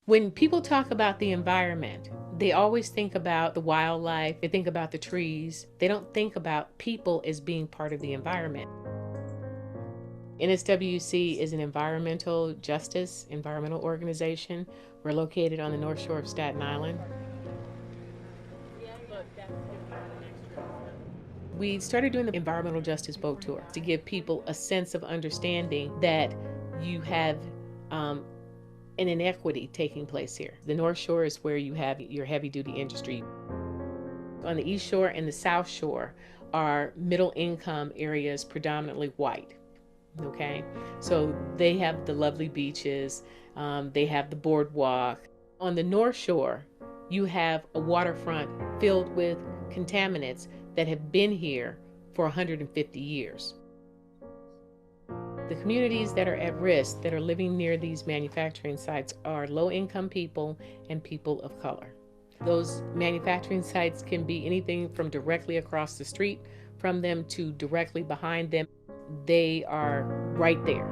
When people talk about the environment, they always think about the wildlife, they think about the trees. They don't think about people as being part of the environment. NSWC is an environmental organization. We're located on the North Shore of Staten Island. We started doing the environmental justice boat tour to give people a sense of understanding that you have an inequity taking place here. The North Shore is where you have your heavy duty industry. On the East Shore and the South Shore are middle income areas, predominantly white. Okay, so they have the lovely beaches, they have the boardwalk. On the North Shore, you have a waterfront filled with contaminants that have been here for 150 years. The communities that are at risk, that are living near these manufacturing sites, are low-income people and people of color. Those manufacturing sites can be anything from directly across the street from them to directly behind them. They are right there.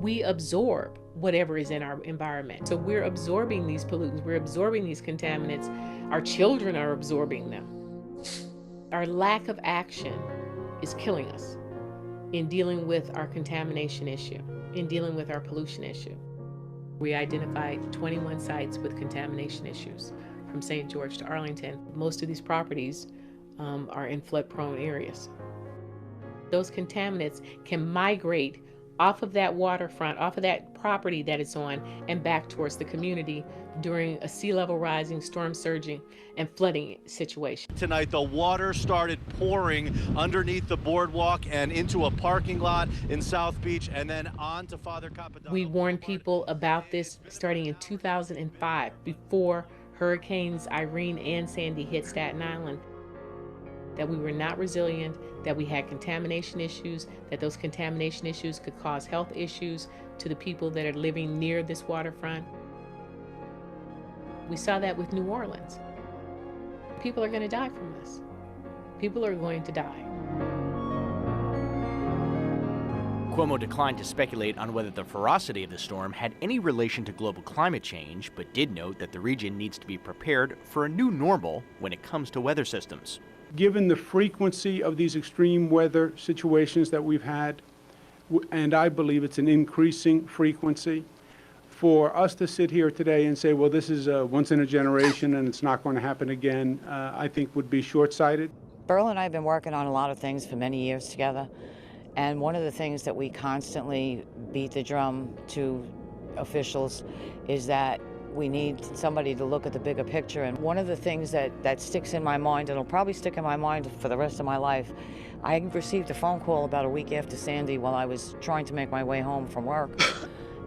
We absorb whatever is in our environment. So we're absorbing these pollutants, we're absorbing these contaminants. Our children are absorbing them. Our lack of action is killing us in dealing with our contamination issue, in dealing with our pollution issue. We identified 21 sites with contamination issues from St. George to Arlington. Most of these properties are in flood-prone areas. Those contaminants can migrate off of that waterfront, off of that property that it's on, and back towards the community during a sea level rising, storm surging, and flooding situation. Tonight, the water started pouring underneath the boardwalk and into a parking lot in South Beach, and then on to Father Capodanno. We warned people about this starting in 2005, before Hurricanes Irene and Sandy hit Staten Island, that we were not resilient, that we had contamination issues, that those contamination issues could cause health issues to the people that are living near this waterfront. We saw that with New Orleans. People are going to die from this. People are going to die. Cuomo declined to speculate on whether the ferocity of the storm had any relation to global climate change, but did note that the region needs to be prepared for a new normal when it comes to weather systems. Given the frequency of these extreme weather situations that we've had, and I believe it's an increasing frequency, for us to sit here today and say, well, this is a once in a generation and it's not going to happen again, I think would be short-sighted. Burl and I have been working on a lot of things for many years together, and one of the things that we constantly beat the drum to officials is that we need somebody to look at the bigger picture. And one of the things that sticks in my mind, and it'll probably stick in my mind for the rest of my life, I received a phone call about a week after Sandy while I was trying to make my way home from work.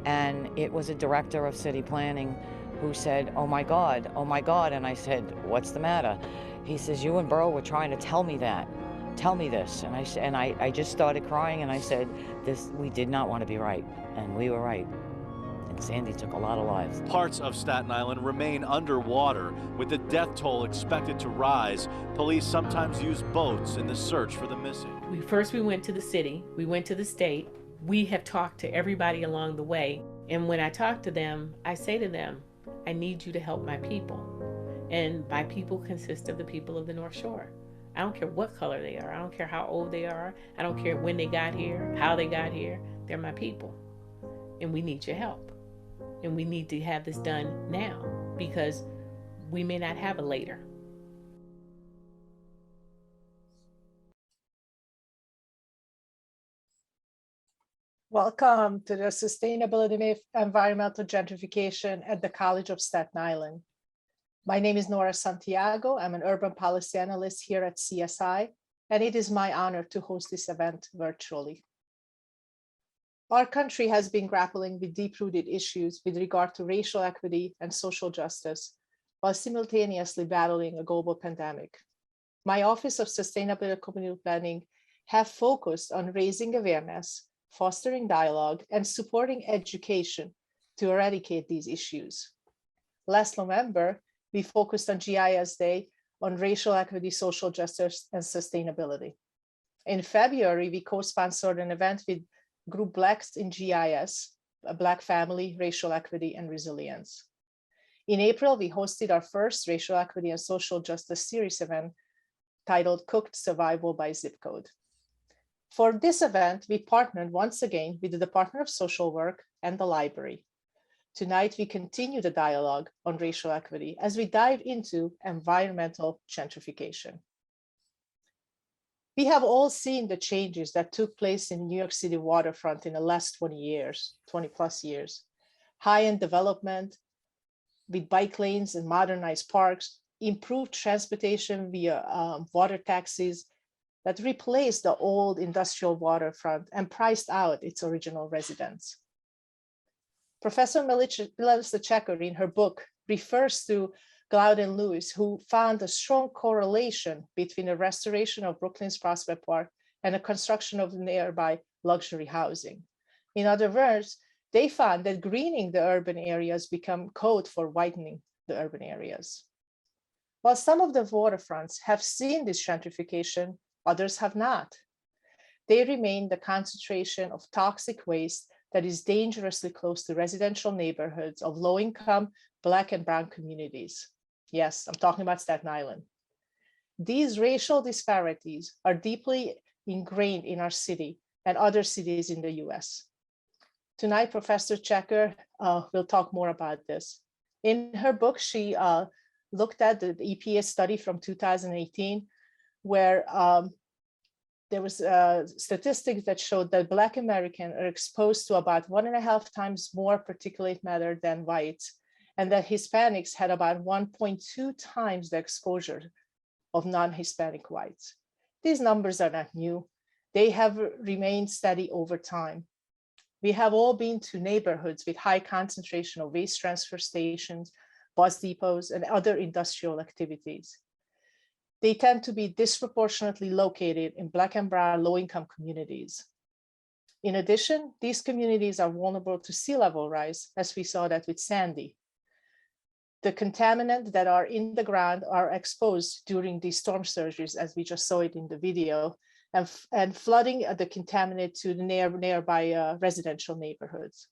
And it was a director of city planning who said, oh my God, and I said, what's the matter? He says, you and Burl were trying to tell me that. Tell me this. And I just started crying, and I said, we did not want to be right, and we were right. And Sandy took a lot of lives. Parts of Staten Island remain underwater, with the death toll expected to rise. Police sometimes use boats in the search for the missing. First we went to the city, we went to the state. We have talked to everybody along the way. And when I talk to them, I say to them, I need you to help my people. And my people consist of the people of the North Shore. I don't care what color they are. I don't care how old they are. I don't care when they got here, how they got here. They're my people. And we need your help. And we need to have this done now, because we may not have a later. Welcome to the Sustainability Environmental Gentrification at the College of Staten Island. My name is Nora Santiago. I'm an urban policy analyst here at CSI, and it is my honor to host this event virtually. Our country has been grappling with deep-rooted issues with regard to racial equity and social justice, while simultaneously battling a global pandemic. My Office of Sustainability Community Planning have focused on raising awareness, fostering dialogue, and supporting education to eradicate these issues. Last November, we focused on GIS Day on racial equity, social justice, and sustainability. In February, we co-sponsored an event with Group Blacks in GIS Black family, racial equity, and resilience. In April, we hosted our first racial equity and social justice series event titled Cooked Survival by Zip Code. For this event, we partnered once again with the Department of Social Work and the library. Tonight, we continue the dialogue on racial equity as we dive into environmental gentrification. We have all seen the changes that took place in New York City waterfront in the last 20 plus years. High-end development with bike lanes and modernized parks, improved transportation via water taxis that replaced the old industrial waterfront and priced out its original residents. Professor Melissa Checker in her book refers to Glaude and Lewis, who found a strong correlation between the restoration of Brooklyn's Prospect Park and the construction of nearby luxury housing. In other words, they found that greening the urban areas become code for whitening the urban areas. While some of the waterfronts have seen this gentrification, others have not. They remain the concentration of toxic waste that is dangerously close to residential neighborhoods of low-income Black and brown communities. Yes, I'm talking about Staten Island. These racial disparities are deeply ingrained in our city and other cities in the US. Tonight, Professor Checker will talk more about this. In her book, she looked at the EPA study from 2018, where there was statistics that showed that Black Americans are exposed to about 1.5 times more particulate matter than whites, and that Hispanics had about 1.2 times the exposure of non-Hispanic whites. These numbers are not new. They have remained steady over time. We have all been to neighborhoods with high concentration of waste transfer stations, bus depots, and other industrial activities. They tend to be disproportionately located in Black and brown low-income communities. In addition, these communities are vulnerable to sea level rise, as we saw that with Sandy. The contaminants that are in the ground are exposed during these storm surges, as we just saw it in the video, and flooding the contaminant to the nearby residential neighborhoods.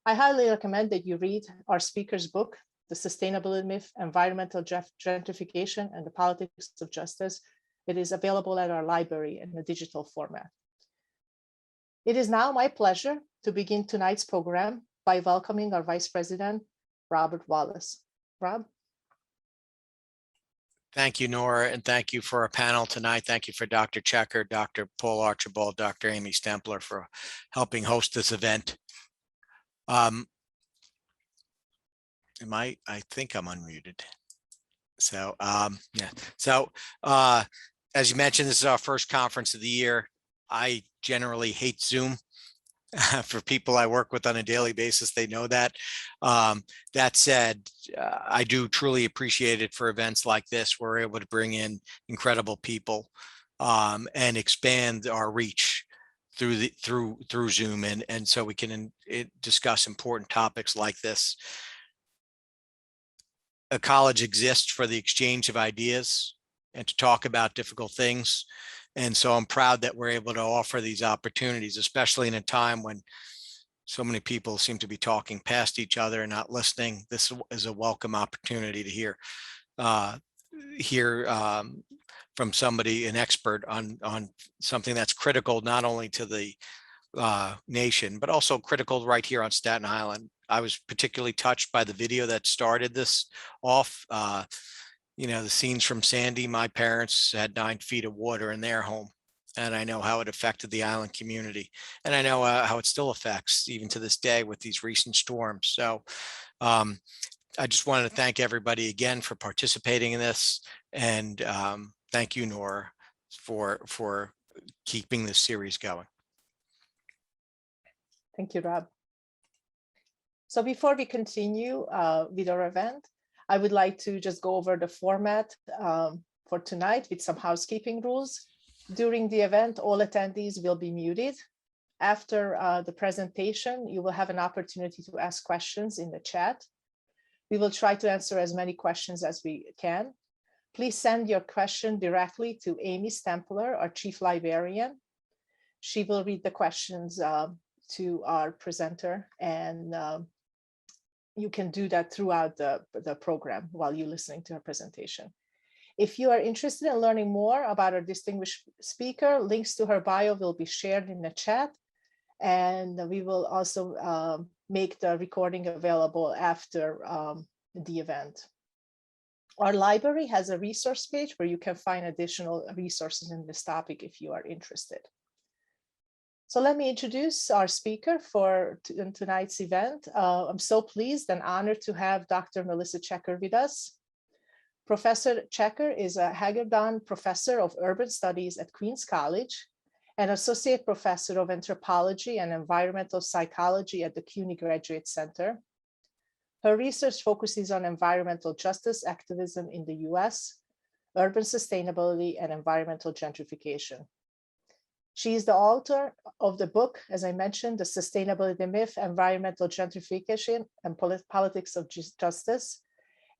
I highly recommend that you read our speaker's book, The Sustainability Myth, Environmental Gentrification, and the Politics of Justice. It is available at our library in a digital format. It is now my pleasure to begin tonight's program by welcoming our Vice President, Robert Wallace. Rob? Thank you, Nora, and thank you for our panel tonight. Thank you for Dr. Checker, Dr. Paul Archibald, Dr. Amy Stempler for helping host this event. I think I'm unmuted. So, yeah. So, as you mentioned, this is our first conference of the year. I generally hate Zoom. For people I work with on a daily basis, they know that. That said, I do truly appreciate it for events like this. We're able to bring in incredible people and expand our reach through Zoom, and so we can discuss important topics like this. A college exists for the exchange of ideas and to talk about difficult things. And so I'm proud that we're able to offer these opportunities, especially in a time when so many people seem to be talking past each other and not listening. This is a welcome opportunity to hear from somebody, an expert on something that's critical not only to the nation, but also critical right here on Staten Island. I was particularly touched by the video that started this off. You know, the scenes from Sandy. My parents had 9 feet of water in their home, and I know how it affected the island community, and I know how it still affects even to this day with these recent storms. So I just wanted to thank everybody again for participating in this, and thank you, Nora, for keeping this series going. Thank you, Rob. So before we continue with our event, I would like to just go over the format for tonight with some housekeeping rules. During the event, all attendees will be muted. After the presentation, you will have an opportunity to ask questions in the chat. We will try to answer as many questions as we can. Please send your question directly to Amy Stempler, our Chief Librarian. She will read the questions to our presenter, and you can do that throughout the program while you're listening to her presentation. If you are interested in learning more about our distinguished speaker, links to her bio will be shared in the chat, and we will also make the recording available after the event. Our library has a resource page where you can find additional resources in this topic if you are interested. So let me introduce our speaker for tonight's event. I'm so pleased and honored to have Dr. Melissa Checker with us. Professor Checker is a Hagedorn Professor of Urban Studies at Queens College and Associate Professor of Anthropology and Environmental Psychology at the CUNY Graduate Center. Her research focuses on environmental justice activism in the US, urban sustainability, and environmental gentrification. She is the author of the book, as I mentioned, The Sustainability Myth, Environmental Gentrification and Politics of Justice.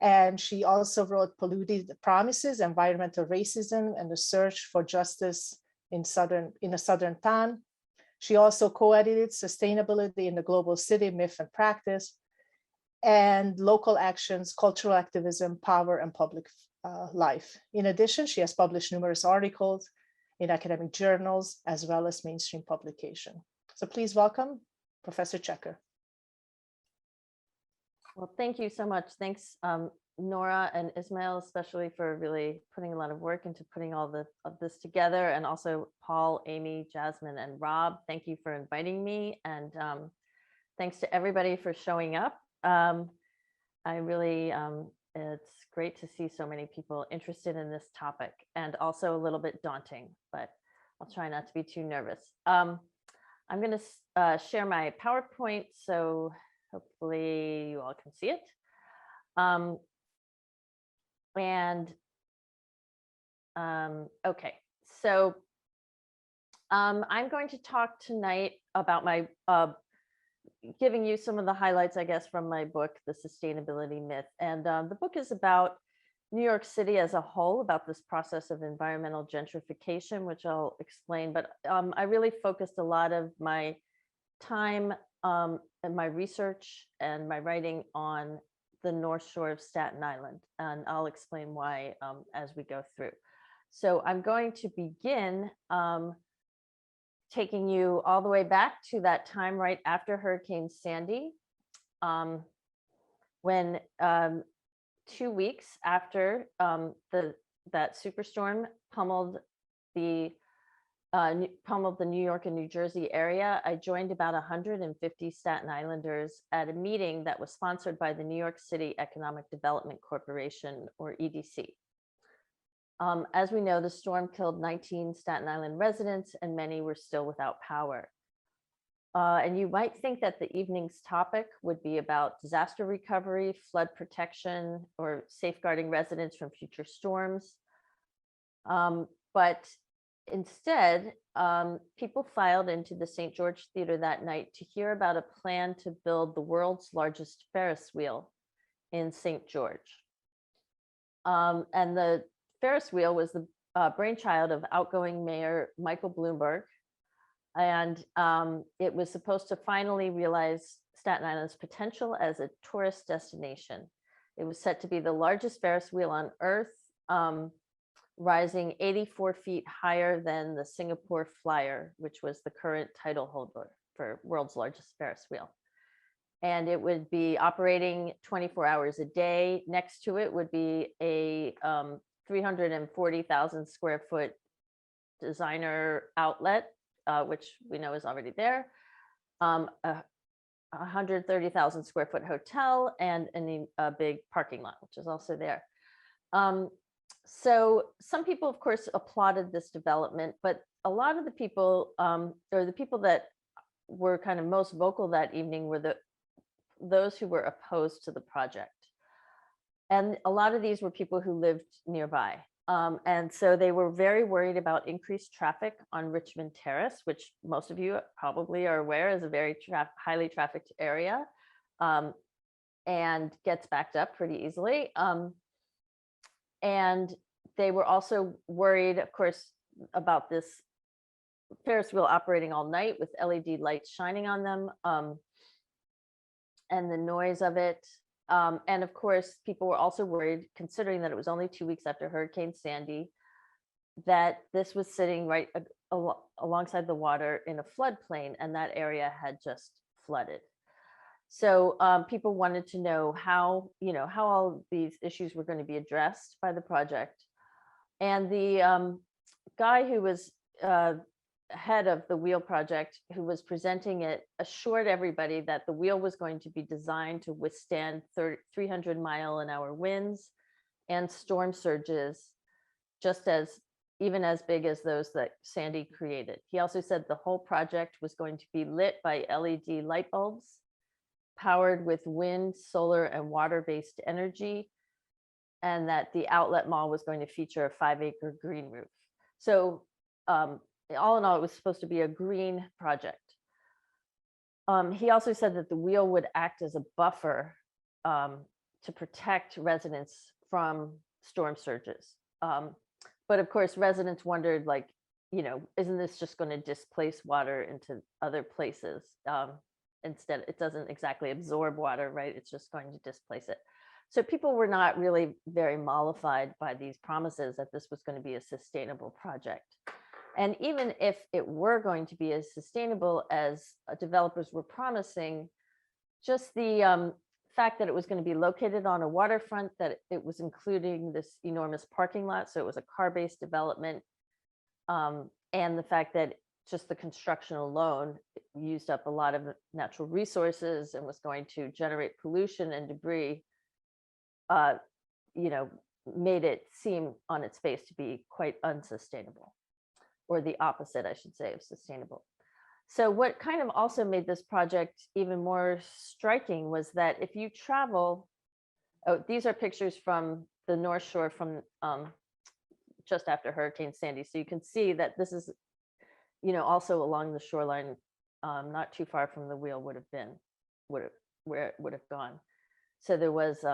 And she also wrote Polluted Promises, Environmental Racism and the Search for Justice in a Southern Town. She also co-edited Sustainability in the Global City, Myth and Practice, and Local Actions, Cultural Activism, Power, and Public Life. In addition, she has published numerous articles in academic journals, as well as mainstream publication. So please welcome Professor Checker. Well, thank you so much. Thanks, Nora and Ismail, especially for really putting a lot of work into putting all of this together, and also Paul, Amy, Jasmine, and Rob. Thank you for inviting me, and thanks to everybody for showing up. I really, it's great to see so many people interested in this topic, and also a little bit daunting, but I'll try not to be too nervous. I'm going to share my PowerPoint, so hopefully you all can see it. Okay, so I'm going to talk tonight about my giving you some of the highlights, I guess, from my book, The Sustainability Myth. And the book is about New York City as a whole, about this process of environmental gentrification, which I'll explain. But I really focused a lot of my time and my research and my writing on the North Shore of Staten Island. And I'll explain why as we go through. So I'm going to begin taking you all the way back to that time right after Hurricane Sandy, when 2 weeks after that superstorm pummeled the New York and New Jersey area, I joined about 150 Staten Islanders at a meeting that was sponsored by the New York City Economic Development Corporation, or EDC. As we know, the storm killed 19 Staten Island residents, and many were still without power. And you might think that the evening's topic would be about disaster recovery, flood protection, or safeguarding residents from future storms. But instead, people filed into the St. George Theater that night to hear about a plan to build the world's largest Ferris wheel in St. George. And the Ferris wheel was the brainchild of outgoing Mayor Michael Bloomberg. And it was supposed to finally realize Staten Island's potential as a tourist destination. It was set to be the largest Ferris wheel on Earth, rising 84 feet higher than the Singapore Flyer, which was the current title holder for world's largest Ferris wheel. And it would be operating 24 hours a day. Next to it would be a 340,000 square foot designer outlet, which we know is already there, a 130,000 square foot hotel, and a big parking lot, which is also there. So some people, of course, applauded this development, but a lot of the people, or the people that were kind of most vocal that evening, were those who were opposed to the project. And a lot of these were people who lived nearby. And so they were very worried about increased traffic on Richmond Terrace, which most of you probably are aware is a very highly trafficked area, and gets backed up pretty easily. And they were also worried, of course, about this Ferris wheel operating all night with LED lights shining on them, and the noise of it. And of course, people were also worried, considering that it was only 2 weeks after Hurricane Sandy, that this was sitting right alongside the water in a floodplain, and that area had just flooded. So people wanted to know how, how all these issues were going to be addressed by the project. And the guy who was head of the wheel project, who was presenting it, assured everybody that the wheel was going to be designed to withstand 300-mile-an-hour winds and storm surges, just even as big as those that Sandy created. He also said the whole project was going to be lit by LED light bulbs, powered with wind, solar, and water-based energy, and that the outlet mall was going to feature a 5-acre green roof. So all in all, it was supposed to be a green project. He also said that the wheel would act as a buffer to protect residents from storm surges. But of course, residents wondered, like, isn't this just going to displace water into other places? Instead, it doesn't exactly absorb water, right? It's just going to displace it. So people were not really very mollified by these promises that this was going to be a sustainable project. And even if it were going to be as sustainable as developers were promising, just the fact that it was going to be located on a waterfront, that it was including this enormous parking lot, so it was a car-based development, and the fact that just the construction alone used up a lot of natural resources and was going to generate pollution and debris, made it seem on its face to be quite unsustainable, or the opposite, I should say, of sustainable. So what kind of also made this project even more striking was that if you travel, these are pictures from the North Shore from just after Hurricane Sandy. So you can see that this is, also along the shoreline, not too far from the wheel would have been, where it would have gone. So there was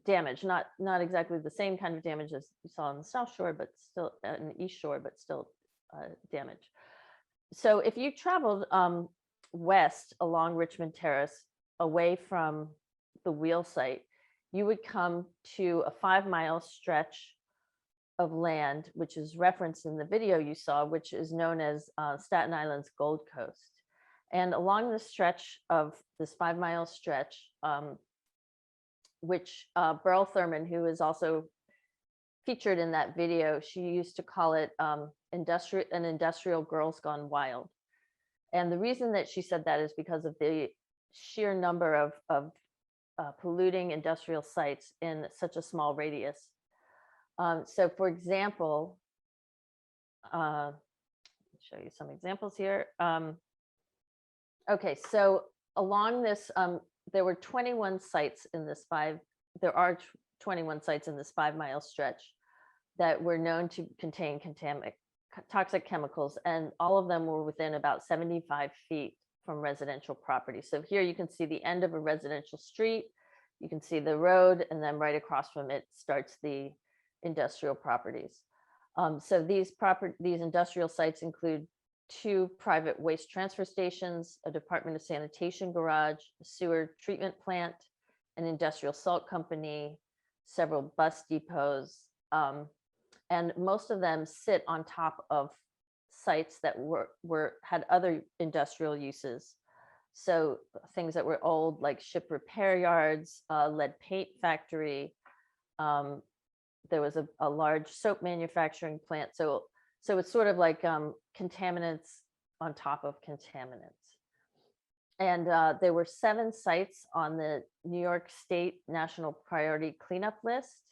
damage, not exactly the same kind of damage as you saw on the South Shore, but still in the East Shore, but still damage. So if you traveled west along Richmond Terrace, away from the wheel site, you would come to a 5-mile stretch of land, which is referenced in the video you saw, which is known as Staten Island's Gold Coast. And along the stretch of this 5-mile stretch, which Beryl Thurman, who is also featured in that video, she used to call it an industrial girls gone wild. And the reason that she said that is because of the sheer number of polluting industrial sites in such a small radius. So for example, let me show you some examples here. Okay, so along this, there are 21 sites in this 5-mile stretch that were known to contain toxic chemicals, and all of them were within about 75 feet from residential property. So here you can see the end of a residential street, you can see the road, and then right across from it starts the industrial properties. So these industrial sites include 2 private waste transfer stations, a Department of Sanitation garage, a sewer treatment plant, an industrial salt company, several bus depots, and most of them sit on top of sites that had other industrial uses. So things that were old, like ship repair yards, lead paint factory. There was a large soap manufacturing plant. So it's sort of like contaminants on top of contaminants. And there were 7 sites on the New York State National Priority Cleanup List,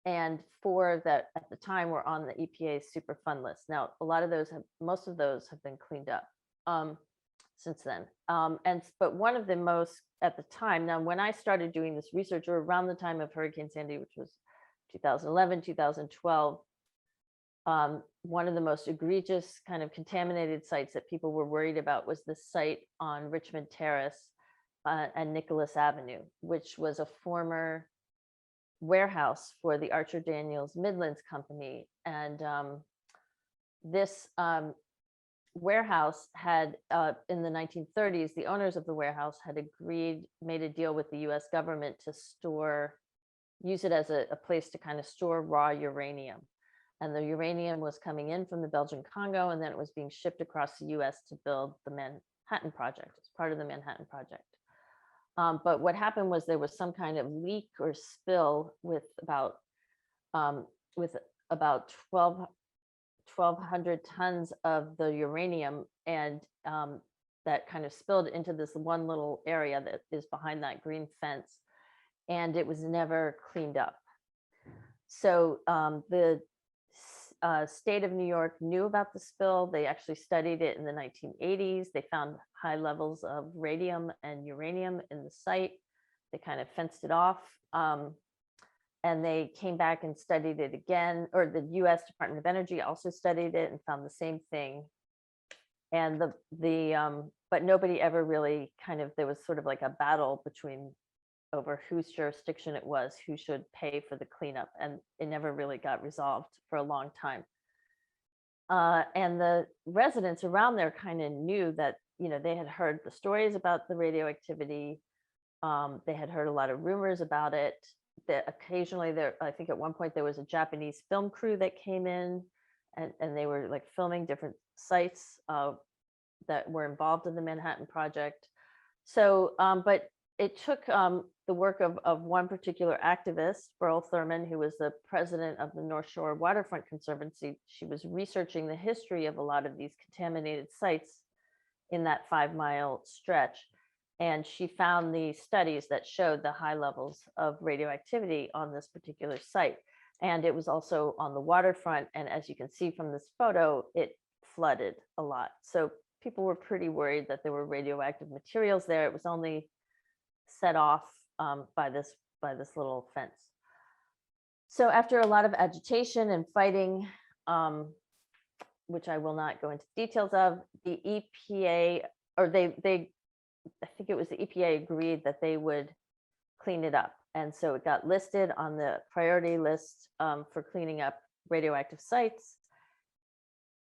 and 4 that at the time were on the EPA's Superfund list. Now, most of those have been cleaned up since then. But one of the most at the time, now when I started doing this research, or around the time of Hurricane Sandy, which was 2011, 2012, one of the most egregious kind of contaminated sites that people were worried about was the site on Richmond Terrace and Nicholas Avenue, which was a former warehouse for the Archer Daniels Midlands Company. And this warehouse had, in the 1930s, the owners of the warehouse had made a deal with the US government to use it as a place to kind of store raw uranium. And the uranium was coming in from the Belgian Congo, and then it was being shipped across the US to build the Manhattan Project. It's part of the Manhattan Project. But what happened was there was some kind of leak or spill with about 1,200 tons of the uranium, and that kind of spilled into this one little area that is behind that green fence, and it was never cleaned up. So the state of New York knew about the spill. They actually studied it in the 1980s. They found high levels of radium and uranium in the site. They kind of fenced it off. And they came back and studied it again, or the US Department of Energy also studied it and found the same thing. And but nobody ever really there was sort of like a battle over whose jurisdiction it was, who should pay for the cleanup, and it never really got resolved for a long time. And the residents around there kind of knew that, they had heard the stories about the radioactivity. They had heard a lot of rumors about it. That occasionally I think at one point there was a Japanese film crew that came in, and they were like filming different sites that were involved in the Manhattan Project. So, but it took the work of one particular activist, Burl Thurman, who was the president of the North Shore Waterfront Conservancy. She was researching the history of a lot of these contaminated sites in that 5-mile stretch. And she found the studies that showed the high levels of radioactivity on this particular site. And it was also on the waterfront. And as you can see from this photo, it flooded a lot. So people were pretty worried that there were radioactive materials there. It was only set off by this little fence. So after a lot of agitation and fighting, which I will not go into details of, the EPA, or I think it was the EPA, agreed that they would clean it up. And so it got listed on the priority list for cleaning up radioactive sites.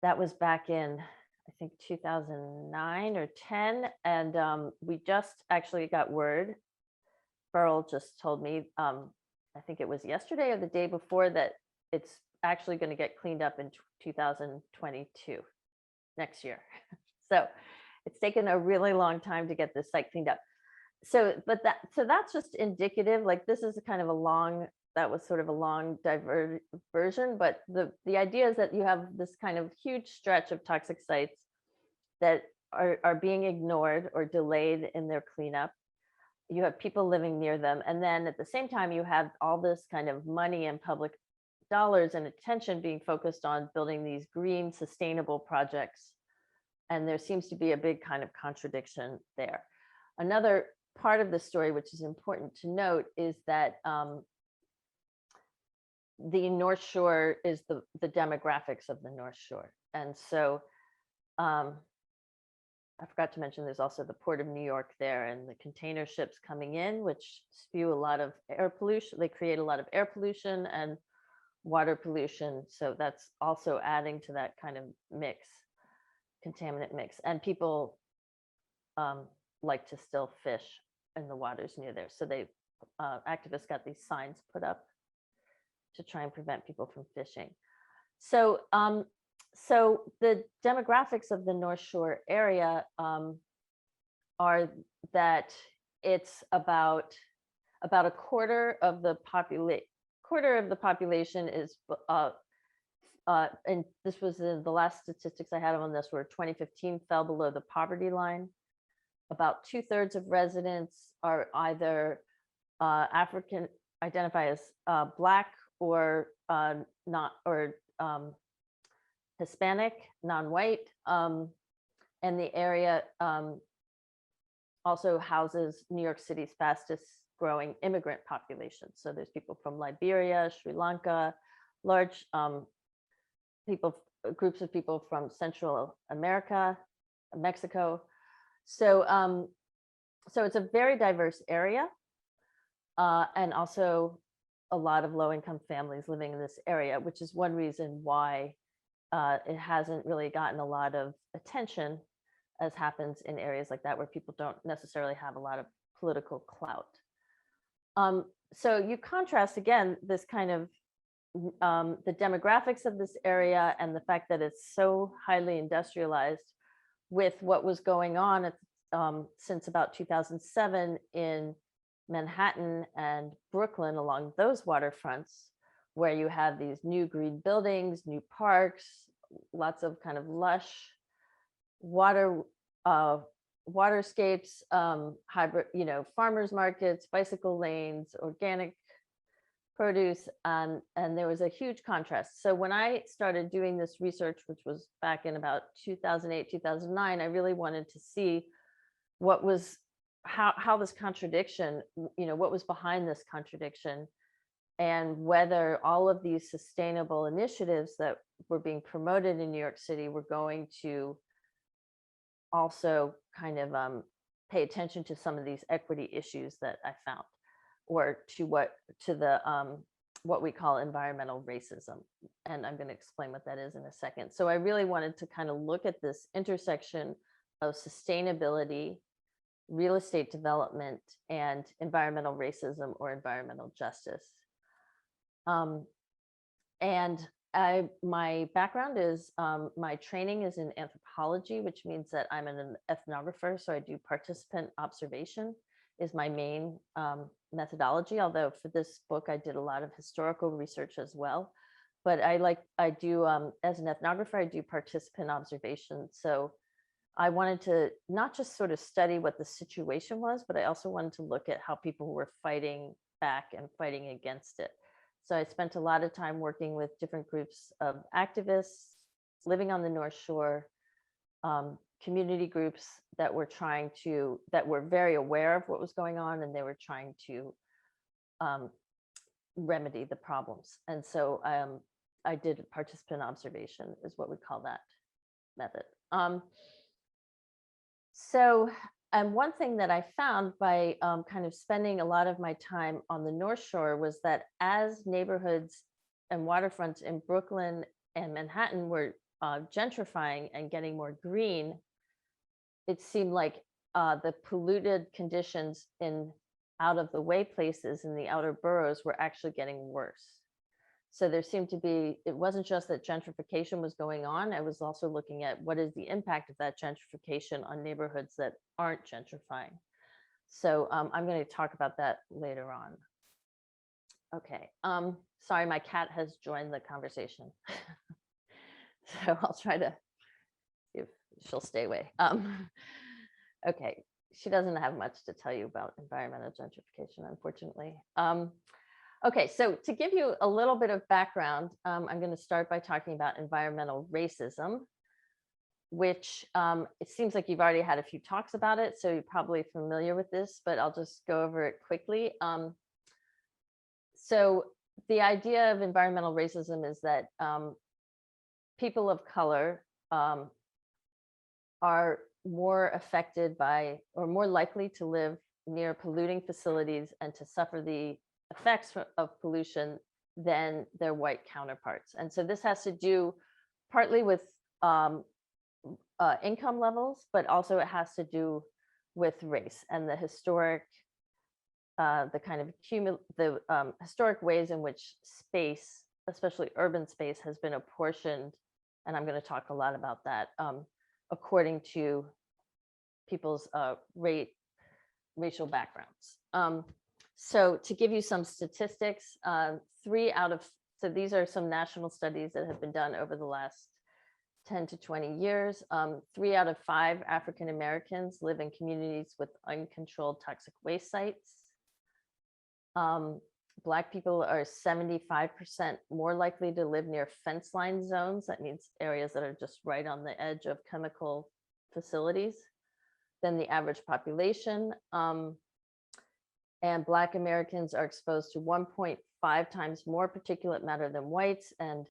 That was back in, I think, 2009 or 10. And we just actually got word, Burl just told me, I think it was yesterday or the day before, that it's actually going to get cleaned up in 2022, next year. So it's taken a really long time to get this site cleaned up. So that's just indicative. Like, this is that was sort of a long diversion, but the idea is that you have this kind of huge stretch of toxic sites that are being ignored or delayed in their cleanup. You have people living near them. And then at the same time, you have all this kind of money and public dollars and attention being focused on building these green, sustainable projects. And there seems to be a big kind of contradiction there. Another part of the story, which is important to note, is that the North Shore is the demographics of the North Shore. And so I forgot to mention, there's also the Port of New York there, and the container ships coming in, which spew a lot of air pollution. They create a lot of air pollution and water pollution. So that's also adding to that kind of contaminant mix. And people like to still fish in the waters near there. So activists got these signs put up to try and prevent people from fishing. So the demographics of the North Shore area are that it's about a quarter of the population is and this was the last statistics I had on this were 2015, fell below the poverty line. About 2/3 of residents are either identify as Black or Hispanic, non-white, and the area also houses New York City's fastest growing immigrant population. So there's people from Liberia, Sri Lanka, large groups of people from Central America, Mexico. So it's a very diverse area, and also a lot of low-income families living in this area, which is one reason why it hasn't really gotten a lot of attention, as happens in areas like that where people don't necessarily have a lot of political clout. So you contrast again this kind of the demographics of this area and the fact that it's so highly industrialized with what was going on at, since about 2007 in Manhattan and Brooklyn along those waterfronts, where you have these new green buildings, new parks, lots of kind of lush waterscapes, hybrid, farmers markets, bicycle lanes, organic produce, and there was a huge contrast. So when I started doing this research, which was back in about 2008, 2009, I really wanted to see what was, how this contradiction, what was behind this contradiction, and whether all of these sustainable initiatives that were being promoted in New York City were going to also kind of pay attention to some of these equity issues that I found, or to what we call environmental racism. And I'm going to explain what that is in a second. So I really wanted to kind of look at this intersection of sustainability, real estate development, and environmental racism or environmental justice. My background is, my training is in anthropology, which means that I'm an ethnographer. So I do participant observation is my main methodology. Although for this book, I did a lot of historical research as well. But I do, as an ethnographer, I do participant observation. So I wanted to not just sort of study what the situation was, but I also wanted to look at how people were fighting back and fighting against it. So I spent a lot of time working with different groups of activists living on the North Shore, community groups that were very aware of what was going on, and they were trying to remedy the problems. And so I did participant observation is what we call that method. And one thing that I found by kind of spending a lot of my time on the North Shore was that as neighborhoods and waterfronts in Brooklyn and Manhattan were gentrifying and getting more green, it seemed like the polluted conditions in out of the way places in the outer boroughs were actually getting worse. So there seemed to be, it wasn't just that gentrification was going on, I was also looking at what is the impact of that gentrification on neighborhoods that aren't gentrifying. So I'm going to talk about that later on. Okay, sorry, my cat has joined the conversation. So I'll try to see if she'll stay away. Okay, she doesn't have much to tell you about environmental gentrification, unfortunately. Okay, so to give you a little bit of background, I'm going to start by talking about environmental racism, which it seems like you've already had a few talks about it, so you're probably familiar with this, but I'll just go over it quickly. So the idea of environmental racism is that people of color are more affected by, or more likely to live near polluting facilities and to suffer the effects of pollution than their white counterparts. And so this has to do partly with income levels, but also it has to do with race and the historic, historic ways in which space, especially urban space, has been apportioned. And I'm going to talk a lot about that according to people's racial backgrounds. So to give you some statistics, so these are some national studies that have been done over the last 10 to 20 years. 3 out of 5 African Americans live in communities with uncontrolled toxic waste sites. Black people are 75% more likely to live near fence line zones. That means areas that are just right on the edge of chemical facilities than the average population. And Black Americans are exposed to 1.5 times more particulate matter than whites, and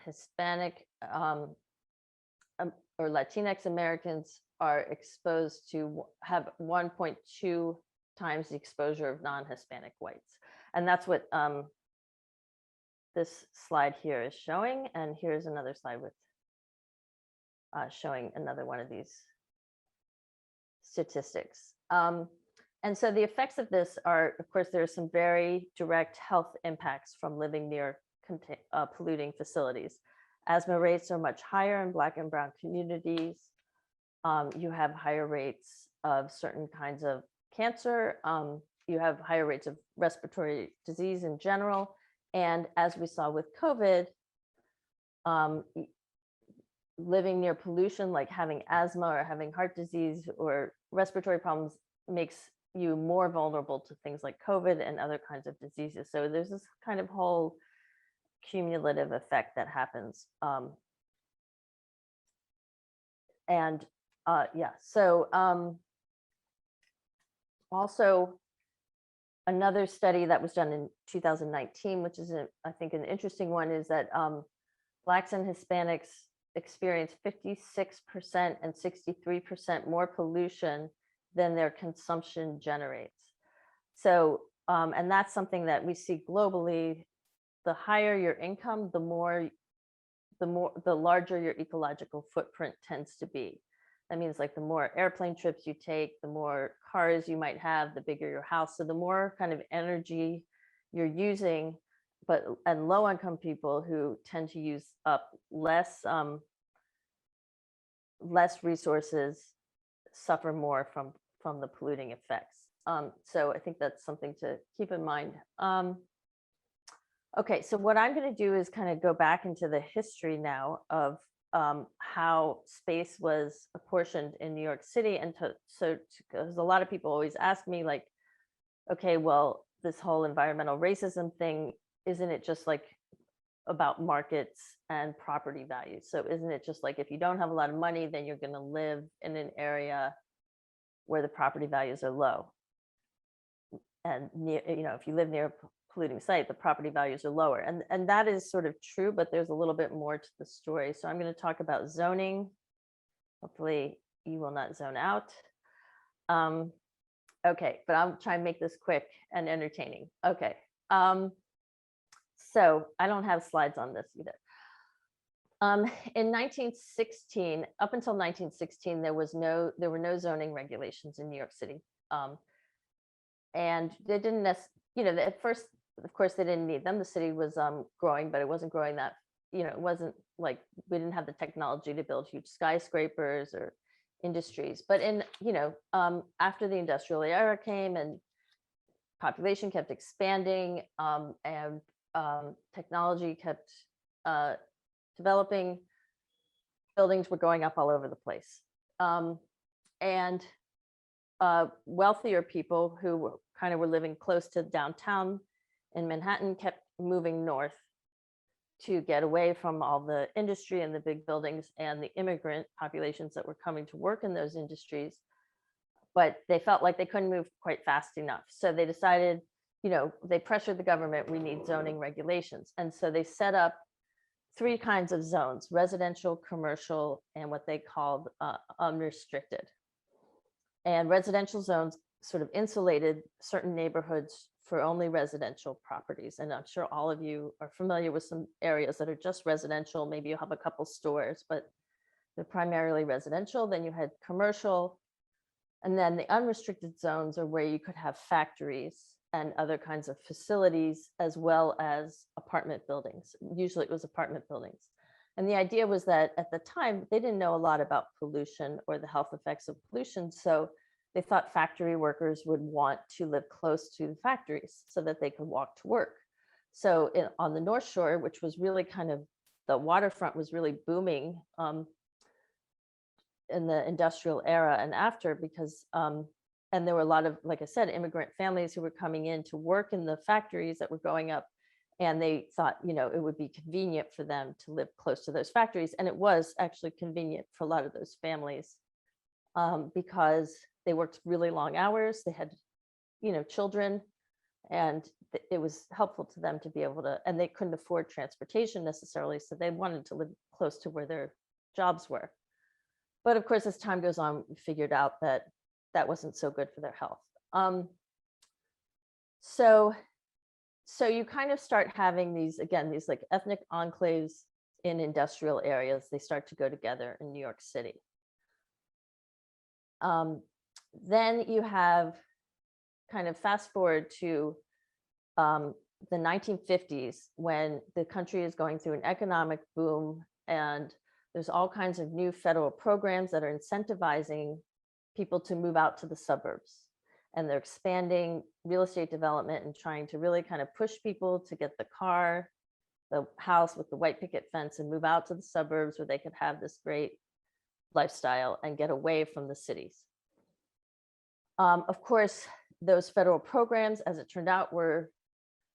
Hispanic or Latinx Americans are exposed to have 1.2 times the exposure of non-Hispanic whites. And that's what this slide here is showing, and here's another slide with showing another one of these statistics. And so the effects of this are, of course, there are some very direct health impacts from living near polluting facilities. Asthma rates are much higher in Black and Brown communities. You have higher rates of certain kinds of cancer. You have higher rates of respiratory disease in general. And as we saw with COVID, living near pollution, like having asthma or having heart disease or respiratory problems, makes you more vulnerable to things like COVID and other kinds of diseases. So there's this kind of whole cumulative effect that happens. Also another study that was done in 2019, which is I think an interesting one, is that Blacks and Hispanics experience 56% and 63% more pollution than their consumption generates. So, and that's something that we see globally. The higher your income, the larger your ecological footprint tends to be. That means like the more airplane trips you take, the more cars you might have, the bigger your house. So the more kind of energy you're using, and low income people who tend to use up less resources suffer more from the polluting effects. So I think that's something to keep in mind. Okay, so what I'm going to do is kind of go back into the history now of how space was apportioned in New York City. And because a lot of people always ask me, like, okay, well, this whole environmental racism thing, isn't it just like about markets and property values? So isn't it just like if you don't have a lot of money, then you're going to live in an area where the property values are low? And if you live near a polluting site, the property values are lower. And that is sort of true, but there's a little bit more to the story. So I'm going to talk about zoning. Hopefully you will not zone out. Okay, but I'll try and make this quick and entertaining. Okay. So I don't have slides on this either. In 1916, up until 1916, there were no zoning regulations in New York City. And they didn't at first, of course, they didn't need them. The city was growing, but it wasn't growing that, it wasn't like we didn't have the technology to build huge skyscrapers or industries. But after the industrial era came and population kept expanding, and technology kept developing, buildings were going up all over the place. And wealthier people who were living close to downtown in Manhattan kept moving north to get away from all the industry and the big buildings and the immigrant populations that were coming to work in those industries. But they felt like they couldn't move quite fast enough. So they decided, they pressured the government, we need zoning regulations. And so they set up 3 kinds of zones: residential, commercial, and what they called unrestricted. And residential zones sort of insulated certain neighborhoods for only residential properties. And I'm sure all of you are familiar with some areas that are just residential. Maybe you have a couple stores, but they're primarily residential. Then you had commercial. And then the unrestricted zones are where you could have factories and other kinds of facilities, as well as apartment buildings. Usually it was apartment buildings. And the idea was that at the time, they didn't know a lot about pollution or the health effects of pollution. So they thought factory workers would want to live close to the factories so that they could walk to work. So on the North Shore, which was really the waterfront was really booming in the industrial era and after, because, and there were a lot of, like I said, immigrant families who were coming in to work in the factories that were going up. And they thought, it would be convenient for them to live close to those factories. And it was actually convenient for a lot of those families because they worked really long hours. They had, children, and it was helpful to them to be able to, and they couldn't afford transportation necessarily. So they wanted to live close to where their jobs were. But of course, as time goes on, we figured out that that wasn't so good for their health. So So you kind of start having these, again, these like ethnic enclaves in industrial areas. They start to go together in New York City. Then you have kind of fast forward to the 1950s, when the country is going through an economic boom, and there's all kinds of new federal programs that are incentivizing people to move out to the suburbs. And they're expanding real estate development and trying to really kind of push people to get the car, the house with the white picket fence, and move out to the suburbs where they could have this great lifestyle and get away from the cities. Of course, those federal programs, as it turned out, were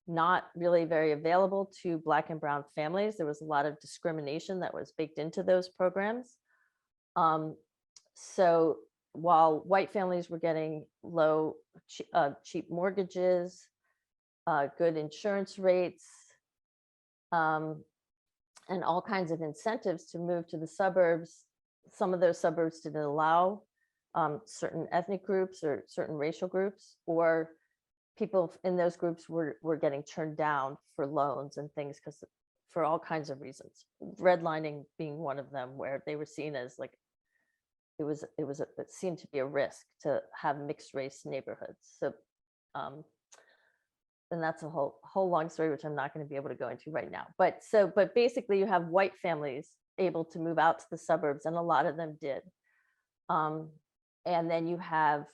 not really very available to Black and brown families. There was a lot of discrimination that was baked into those programs. So while white families were getting low, cheap mortgages, good insurance rates, and all kinds of incentives to move to the suburbs, some of those suburbs didn't allow certain ethnic groups or certain racial groups, or people in those groups were getting turned down for loans and things because for all kinds of reasons. Redlining being one of them, where they were seen as like, it seemed to be a risk to have mixed race neighborhoods. So, and that's a whole long story, which I'm not going to be able to go into right now. But basically you have white families able to move out to the suburbs, and a lot of them did. And then you have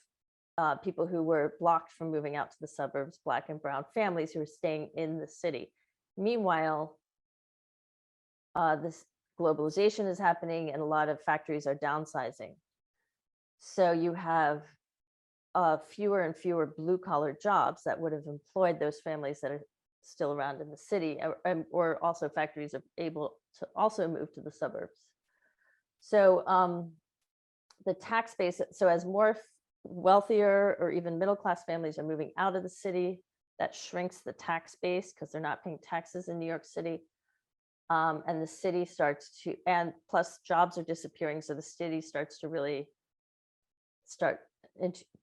people who were blocked from moving out to the suburbs, Black and brown families who are staying in the city. Meanwhile, this globalization is happening and a lot of factories are downsizing. So you have fewer and fewer blue collar jobs that would have employed those families that are still around in the city, or also factories are able to also move to the suburbs. So the tax base, so as more wealthier or even middle-class families are moving out of the city, that shrinks the tax base because they're not paying taxes in New York City. And the city starts to, and plus jobs are disappearing. So the city starts to really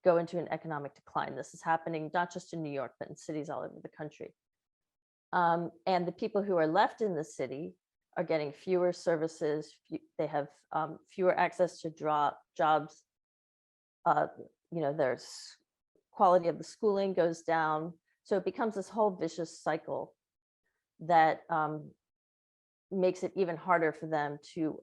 go into an economic decline. This is happening not just in New York, but in cities all over the country. And the people who are left in the city are getting fewer services. They have fewer access to jobs. There's quality of the schooling goes down. So it becomes this whole vicious cycle that makes it even harder for them to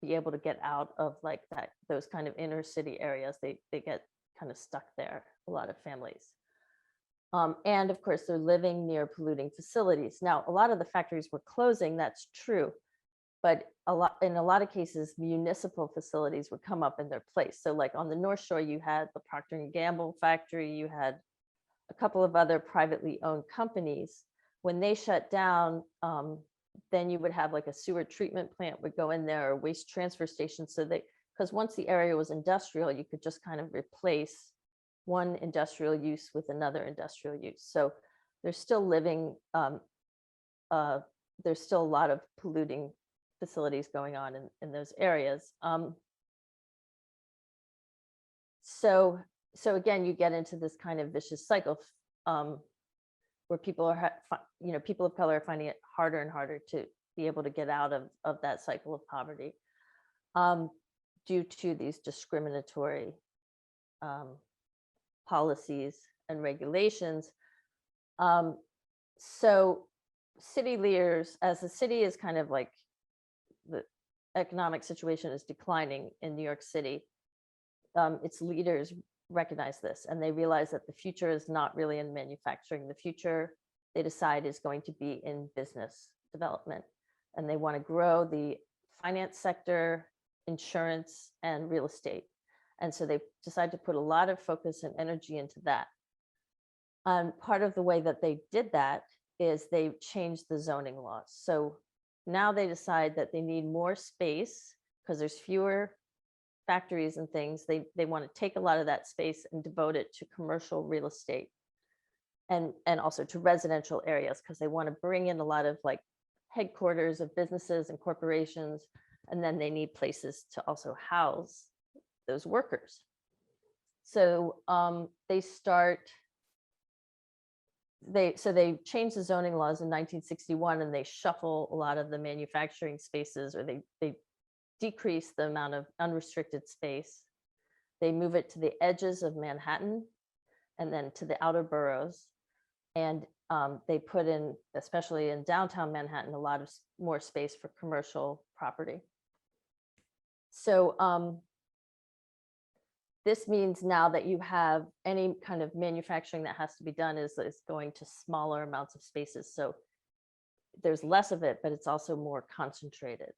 be able to get out of like those kind of inner city areas. They get kind of stuck there, a lot of families. And of course, they're living near polluting facilities. Now, a lot of the factories were closing, that's true. But in a lot of cases, municipal facilities would come up in their place. So like on the North Shore, you had the Procter & Gamble factory, you had a couple of other privately owned companies. When they shut down, then you would have like a sewer treatment plant would go in there, or waste transfer station. So because once the area was industrial, you could just kind of replace one industrial use with another industrial use. So there's still there's still a lot of polluting facilities going on in those areas. So again, you get into this kind of vicious cycle where people of color are finding it harder and harder to be able to get out of that cycle of poverty due to these discriminatory policies and regulations. So city leaders, as the city is kind of like, the economic situation is declining in New York City, its leaders recognize this, and they realize that the future is not really in manufacturing. The future, they decide, is going to be in business development, and they want to grow the finance sector, insurance, and real estate. And so they decide to put a lot of focus and energy into that. And part of the way that they did that is they changed the zoning laws. So now they decide that they need more space because there's fewer factories and things. They want to take a lot of that space and devote it to commercial real estate and also to residential areas, because they want to bring in a lot of like headquarters of businesses and corporations, and then they need places to also house those workers. So they start they changed the zoning laws in 1961, and they shuffle a lot of the manufacturing spaces, or they decrease the amount of unrestricted space. They move it to the edges of Manhattan and then to the outer boroughs. And they put in, especially in downtown Manhattan, a lot of more space for commercial property. So this means now that you have any kind of manufacturing that has to be done is going to smaller amounts of spaces. So there's less of it, but it's also more concentrated.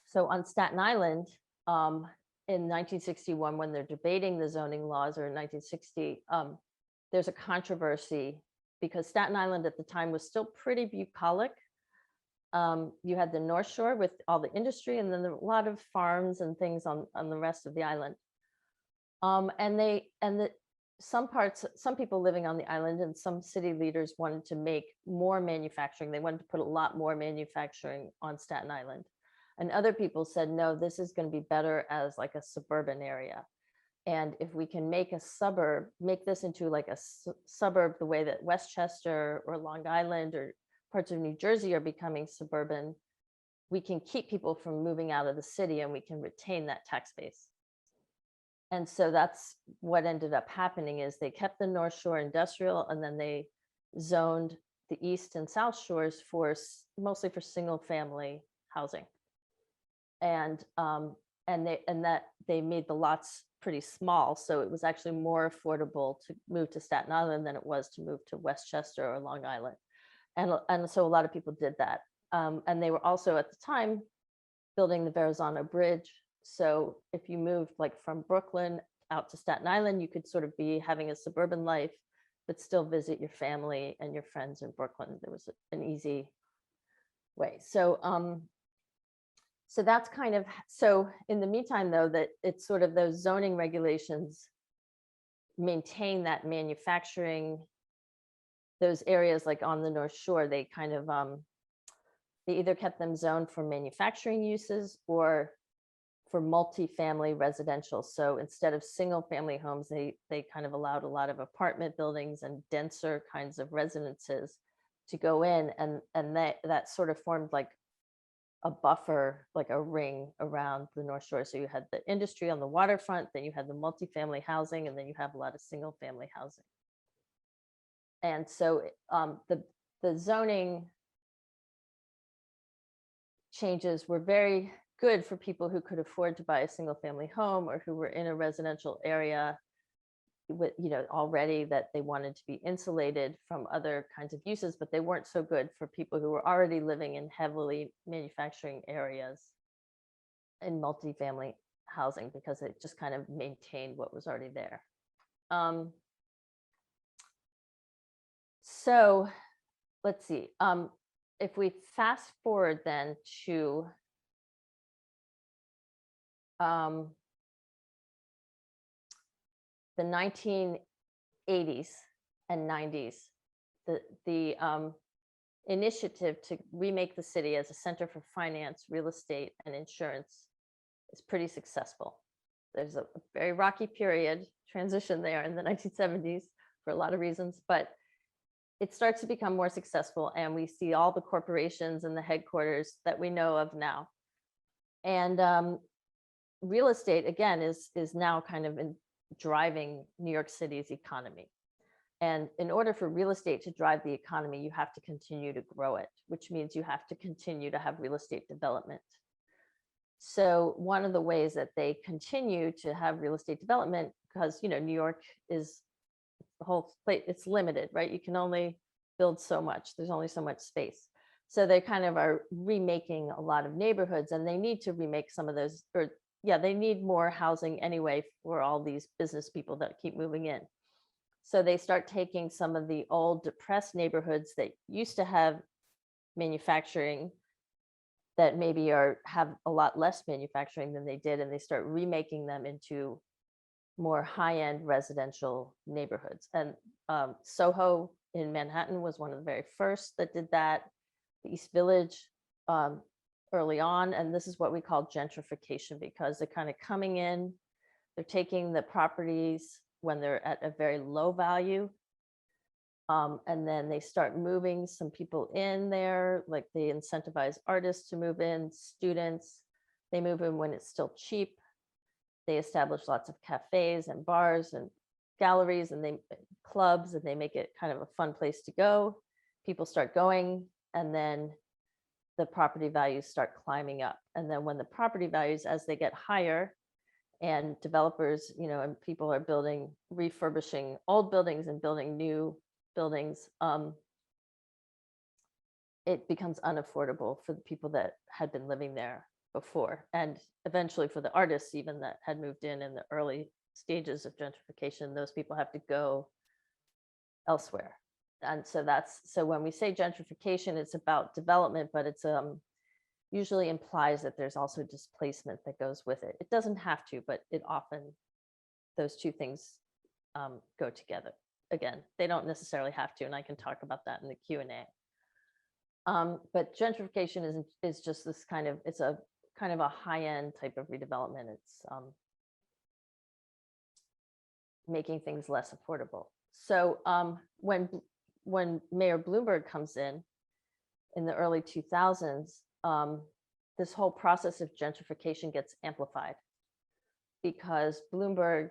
So on Staten Island, in 1961, when they're debating the zoning laws, or in 1960, there's a controversy because Staten Island at the time was still pretty bucolic. You had the North Shore with all the industry, and then a lot of farms and things on the rest of the island. Some people living on the island and some city leaders wanted to make more manufacturing. They wanted to put a lot more manufacturing on Staten Island. And other people said, no, this is going to be better as like a suburban area. And if we can make a suburb, make this into like a suburb the way that Westchester or Long Island or parts of New Jersey are becoming suburban, we can keep people from moving out of the city and we can retain that tax base. And so that's what ended up happening is they kept the North Shore industrial, and then they zoned the East and South Shores for mostly for single family housing. And they made the lots pretty small, so it was actually more affordable to move to Staten Island than it was to move to Westchester or Long Island. And so a lot of people did that. And they were also at the time building the Verrazano Bridge. So if you moved like from Brooklyn out to Staten Island, you could sort of be having a suburban life, but still visit your family and your friends in Brooklyn. There was an easy way. So that's kind of, so in the meantime, though, that it's sort of those zoning regulations maintain that manufacturing, those areas like on the North Shore, they kind of, they either kept them zoned for manufacturing uses or for multifamily residential. So instead of single family homes, they kind of allowed a lot of apartment buildings and denser kinds of residences to go in. And that sort of formed like a buffer, like a ring around the North Shore. So you had the industry on the waterfront, then you had the multifamily housing, and then you have a lot of single family housing. And so the zoning changes were very good for people who could afford to buy a single family home or who were in a residential area with, already that they wanted to be insulated from other kinds of uses, but they weren't so good for people who were already living in heavily manufacturing areas in multifamily housing, because it just kind of maintained what was already there. So let's see, if we fast forward then to the 1980s and 90s, the initiative to remake the city as a center for finance, real estate, and insurance is pretty successful. There's a very rocky period transition there in the 1970s for a lot of reasons, but it starts to become more successful, and we see all the corporations and the headquarters that we know of now. And real estate, again, is now kind of driving New York City's economy. And in order for real estate to drive the economy, you have to continue to grow it, which means you have to continue to have real estate development. So one of the ways that they continue to have real estate development, because New York is the whole place, it's limited, right? You can only build so much. There's only so much space. So they kind of are remaking a lot of neighborhoods, and they need to remake some of those, or they need more housing anyway for all these business people that keep moving in. So they start taking some of the old depressed neighborhoods that used to have manufacturing that maybe have a lot less manufacturing than they did, and they start remaking them into more high-end residential neighborhoods. And Soho in Manhattan was one of the very first that did that. The East Village early on, and this is what we call gentrification, because they're kind of coming in, they're taking the properties when they're at a very low value. And then they start moving some people in there, like they incentivize artists to move in, students, they move in when it's still cheap. They establish lots of cafes and bars and galleries and clubs, and they make it kind of a fun place to go. People start going, and then the property values start climbing up. And then when the property values, as they get higher, and developers, and people are refurbishing old buildings and building new buildings, it becomes unaffordable for the people that had been living there before, and eventually for the artists even that had moved in the early stages of gentrification. Those people have to go elsewhere. And so when we say gentrification, it's about development, but it's usually implies that there's also displacement that goes with it. It doesn't have to, but it often, those two things go together. Again, they don't necessarily have to, and I can talk about that in the Q&A. But gentrification is just this it's a kind of a high-end type of redevelopment. It's making things less affordable. So when Mayor Bloomberg comes in the early 2000s, this whole process of gentrification gets amplified because Bloomberg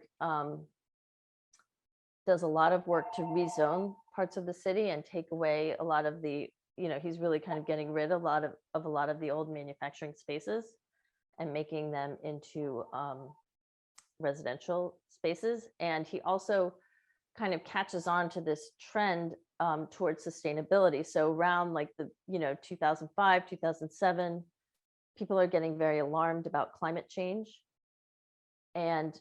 does a lot of work to rezone parts of the city and take away a lot of the, he's really kind of getting rid of a lot of the old manufacturing spaces and making them into residential spaces. And he also kind of catches on to this trend towards sustainability. So around like the 2005, 2007, people are getting very alarmed about climate change, and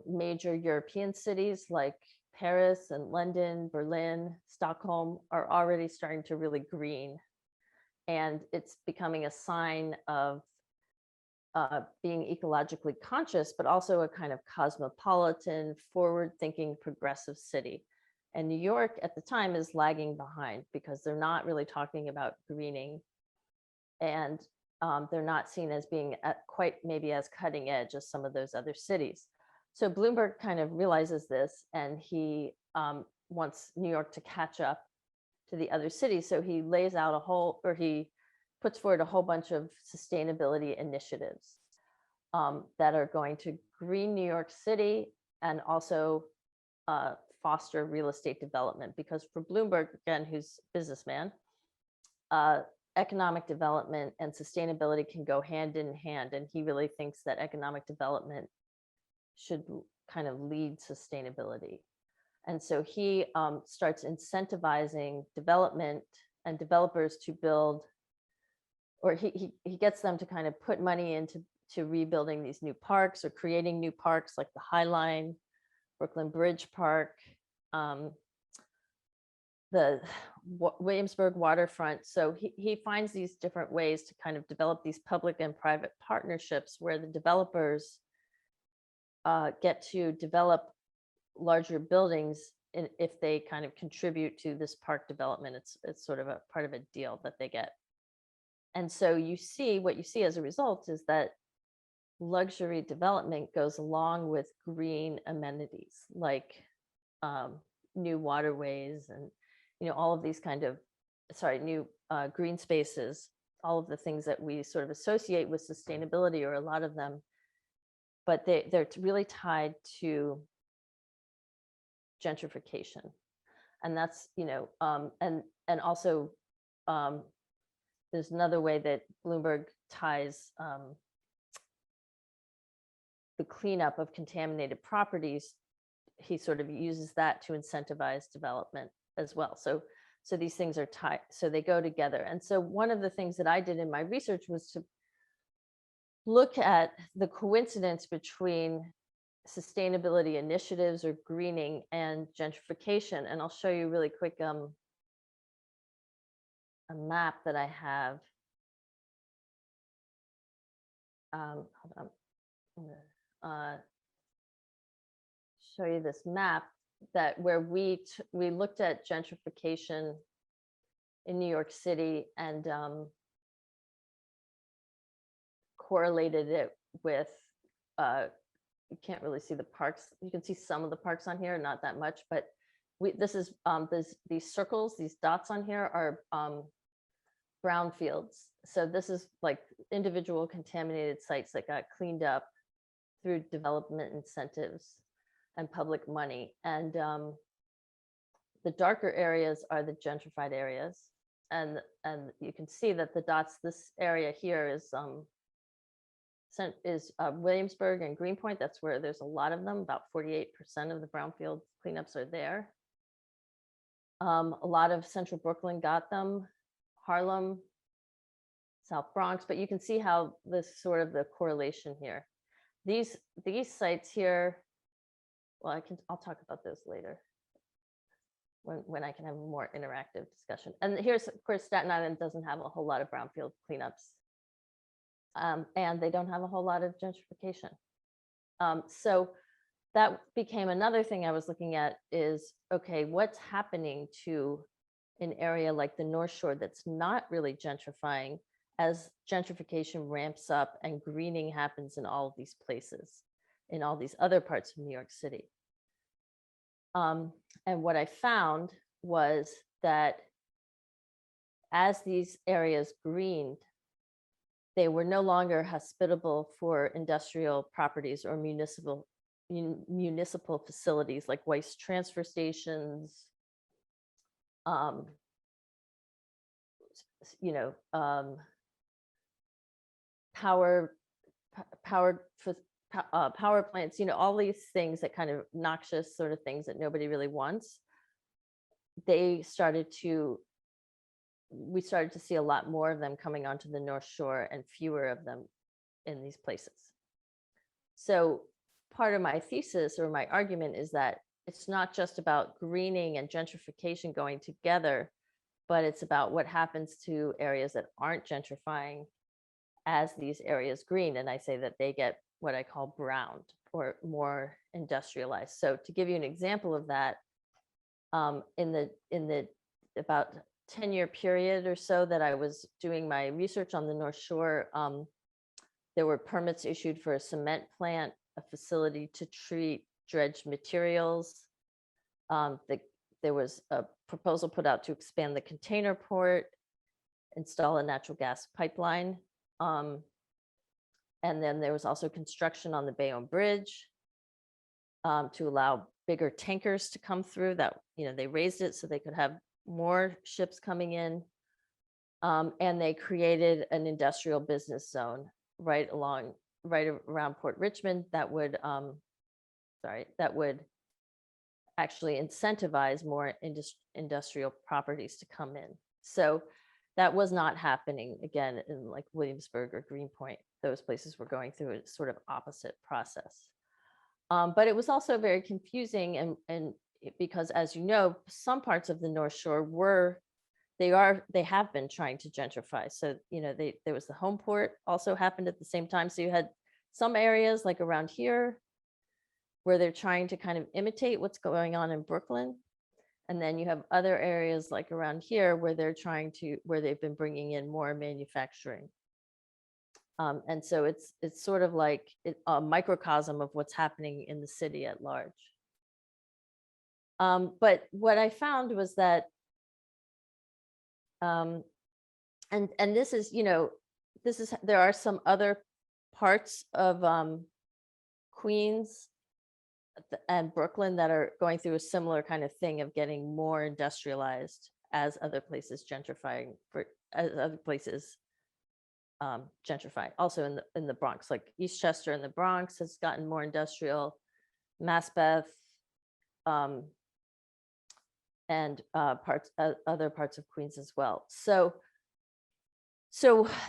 major European cities like Paris and London, Berlin, Stockholm are already starting to really green, and it's becoming a sign of being ecologically conscious, but also a kind of cosmopolitan, forward-thinking, progressive city. And New York at the time is lagging behind because they're not really talking about greening, and they're not seen as being quite maybe as cutting edge as some of those other cities. So Bloomberg kind of realizes this, and he wants New York to catch up to the other cities. So he lays out he puts forward a whole bunch of sustainability initiatives that are going to green New York City and also foster real estate development. Because for Bloomberg, again, who's a businessman, economic development and sustainability can go hand in hand. And he really thinks that economic development should kind of lead sustainability. And so he starts incentivizing development and developers to build, or he gets them to kind of put money into rebuilding these new parks or creating new parks like the High Line, Brooklyn Bridge Park, the Williamsburg waterfront. So he finds these different ways to kind of develop these public and private partnerships where the developers get to develop larger buildings if they kind of contribute to this park development. It's sort of a part of a deal that they get. And so what you see as a result is that luxury development goes along with green amenities like new waterways and all of these kind of new green spaces, all of the things that we sort of associate with sustainability, or a lot of them, but they're really tied to gentrification. And that's and also there's another way that Bloomberg ties the cleanup of contaminated properties. He sort of uses that to incentivize development as well. So these things are tied, so they go together. And so one of the things that I did in my research was to look at the coincidence between sustainability initiatives or greening and gentrification. And I'll show you really quick a map that I have. Hold on. I'm gonna show you this map where we looked at gentrification in New York City and correlated it with you can't really see the parks. You can see some of the parks on here, not that much, but this is these circles, these dots on here are brownfields. So this is like individual contaminated sites that got cleaned up through development incentives and public money. And the darker areas are the gentrified areas. And you can see that the dots, this area here is Williamsburg and Greenpoint. That's where there's a lot of them. About 48% of the brownfield cleanups are there. A lot of Central Brooklyn got them, Harlem, South Bronx, but you can see how this sort of the correlation here. These sites here, well, I'll talk about those later when I can have a more interactive discussion. And here's, of course, Staten Island doesn't have a whole lot of brownfield cleanups. And they don't have a whole lot of gentrification. So that became another thing I was looking at is, okay, what's happening to an area like the North Shore that's not really gentrifying as gentrification ramps up and greening happens in all of these places, in all these other parts of New York City. And what I found was that as these areas greened, they were no longer hospitable for industrial properties or municipal facilities like waste transfer stations, power plants, all these things that kind of noxious sort of things that nobody really wants. We started to see a lot more of them coming onto the North Shore and fewer of them in these places. So part of my thesis or my argument is that it's not just about greening and gentrification going together, but it's about what happens to areas that aren't gentrifying as these areas green. And I say that they get what I call browned or more industrialized. So to give you an example of that, in the about 10-year period or so that I was doing my research on the North Shore, there were permits issued for a cement plant, a facility to treat dredged materials. There was a proposal put out to expand the container port, install a natural gas pipeline. And then there was also construction on the Bayonne Bridge to allow bigger tankers to come through. That, they raised it so they could have more ships coming in. And they created an industrial business zone right around Port Richmond that would actually incentivize more industrial properties to come in. So that was not happening again in like Williamsburg or Greenpoint. Those places were going through a sort of opposite process. But it was also very confusing and because, as you know, some parts of the North Shore they have been trying to gentrify. So, there was the home port also happened at the same time. So you had some areas like around here where they're trying to kind of imitate what's going on in Brooklyn. And then you have other areas like around here where where they've been bringing in more manufacturing. And so it's sort of like a microcosm of what's happening in the city at large. But what I found was that, and this is, there are some other parts of Queens and Brooklyn that are going through a similar kind of thing of getting more industrialized as other places gentrifying, as other places gentrify. Also in the Bronx, like Eastchester in the Bronx has gotten more industrial, Maspeth, and other parts of Queens as well. So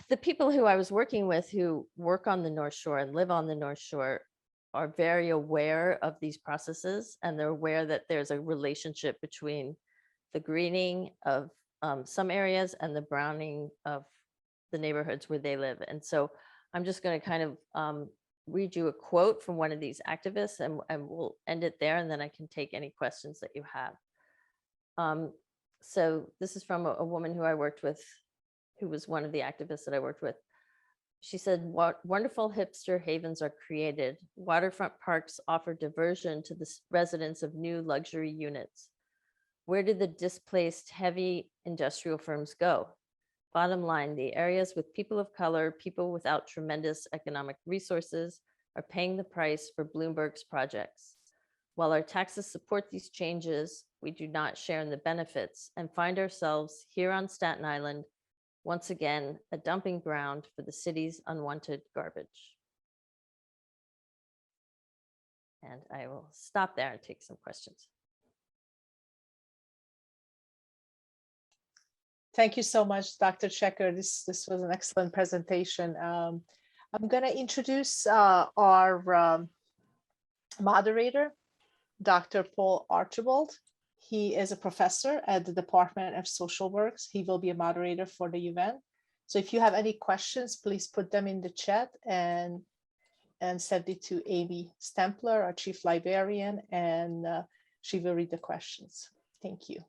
the people who I was working with who work on the North Shore and live on the North Shore are very aware of these processes, and they're aware that there's a relationship between the greening of some areas and the browning of the neighborhoods where they live. And so I'm just going to kind of read you a quote from one of these activists, and we'll end it there, and then I can take any questions that you have. So this is from a woman who I worked with, who was one of the activists that I worked with. She said, "What wonderful hipster havens are created. Waterfront parks offer diversion to the residents of new luxury units. Where did the displaced heavy industrial firms go? Bottom line, the areas with people of color, people without tremendous economic resources, are paying the price for Bloomberg's projects. While our taxes support these changes, we do not share in the benefits and find ourselves here on Staten Island, once again, a dumping ground for the city's unwanted garbage." And I will stop there and take some questions. Thank you so much, Dr. Checker. This was an excellent presentation. I'm going to introduce our moderator, Dr. Paul Archibald. He is a professor at the Department of Social Works. He will be a moderator for the event. So if you have any questions, please put them in the chat and send it to Amy Stempler, our chief librarian, and she will read the questions. Thank you.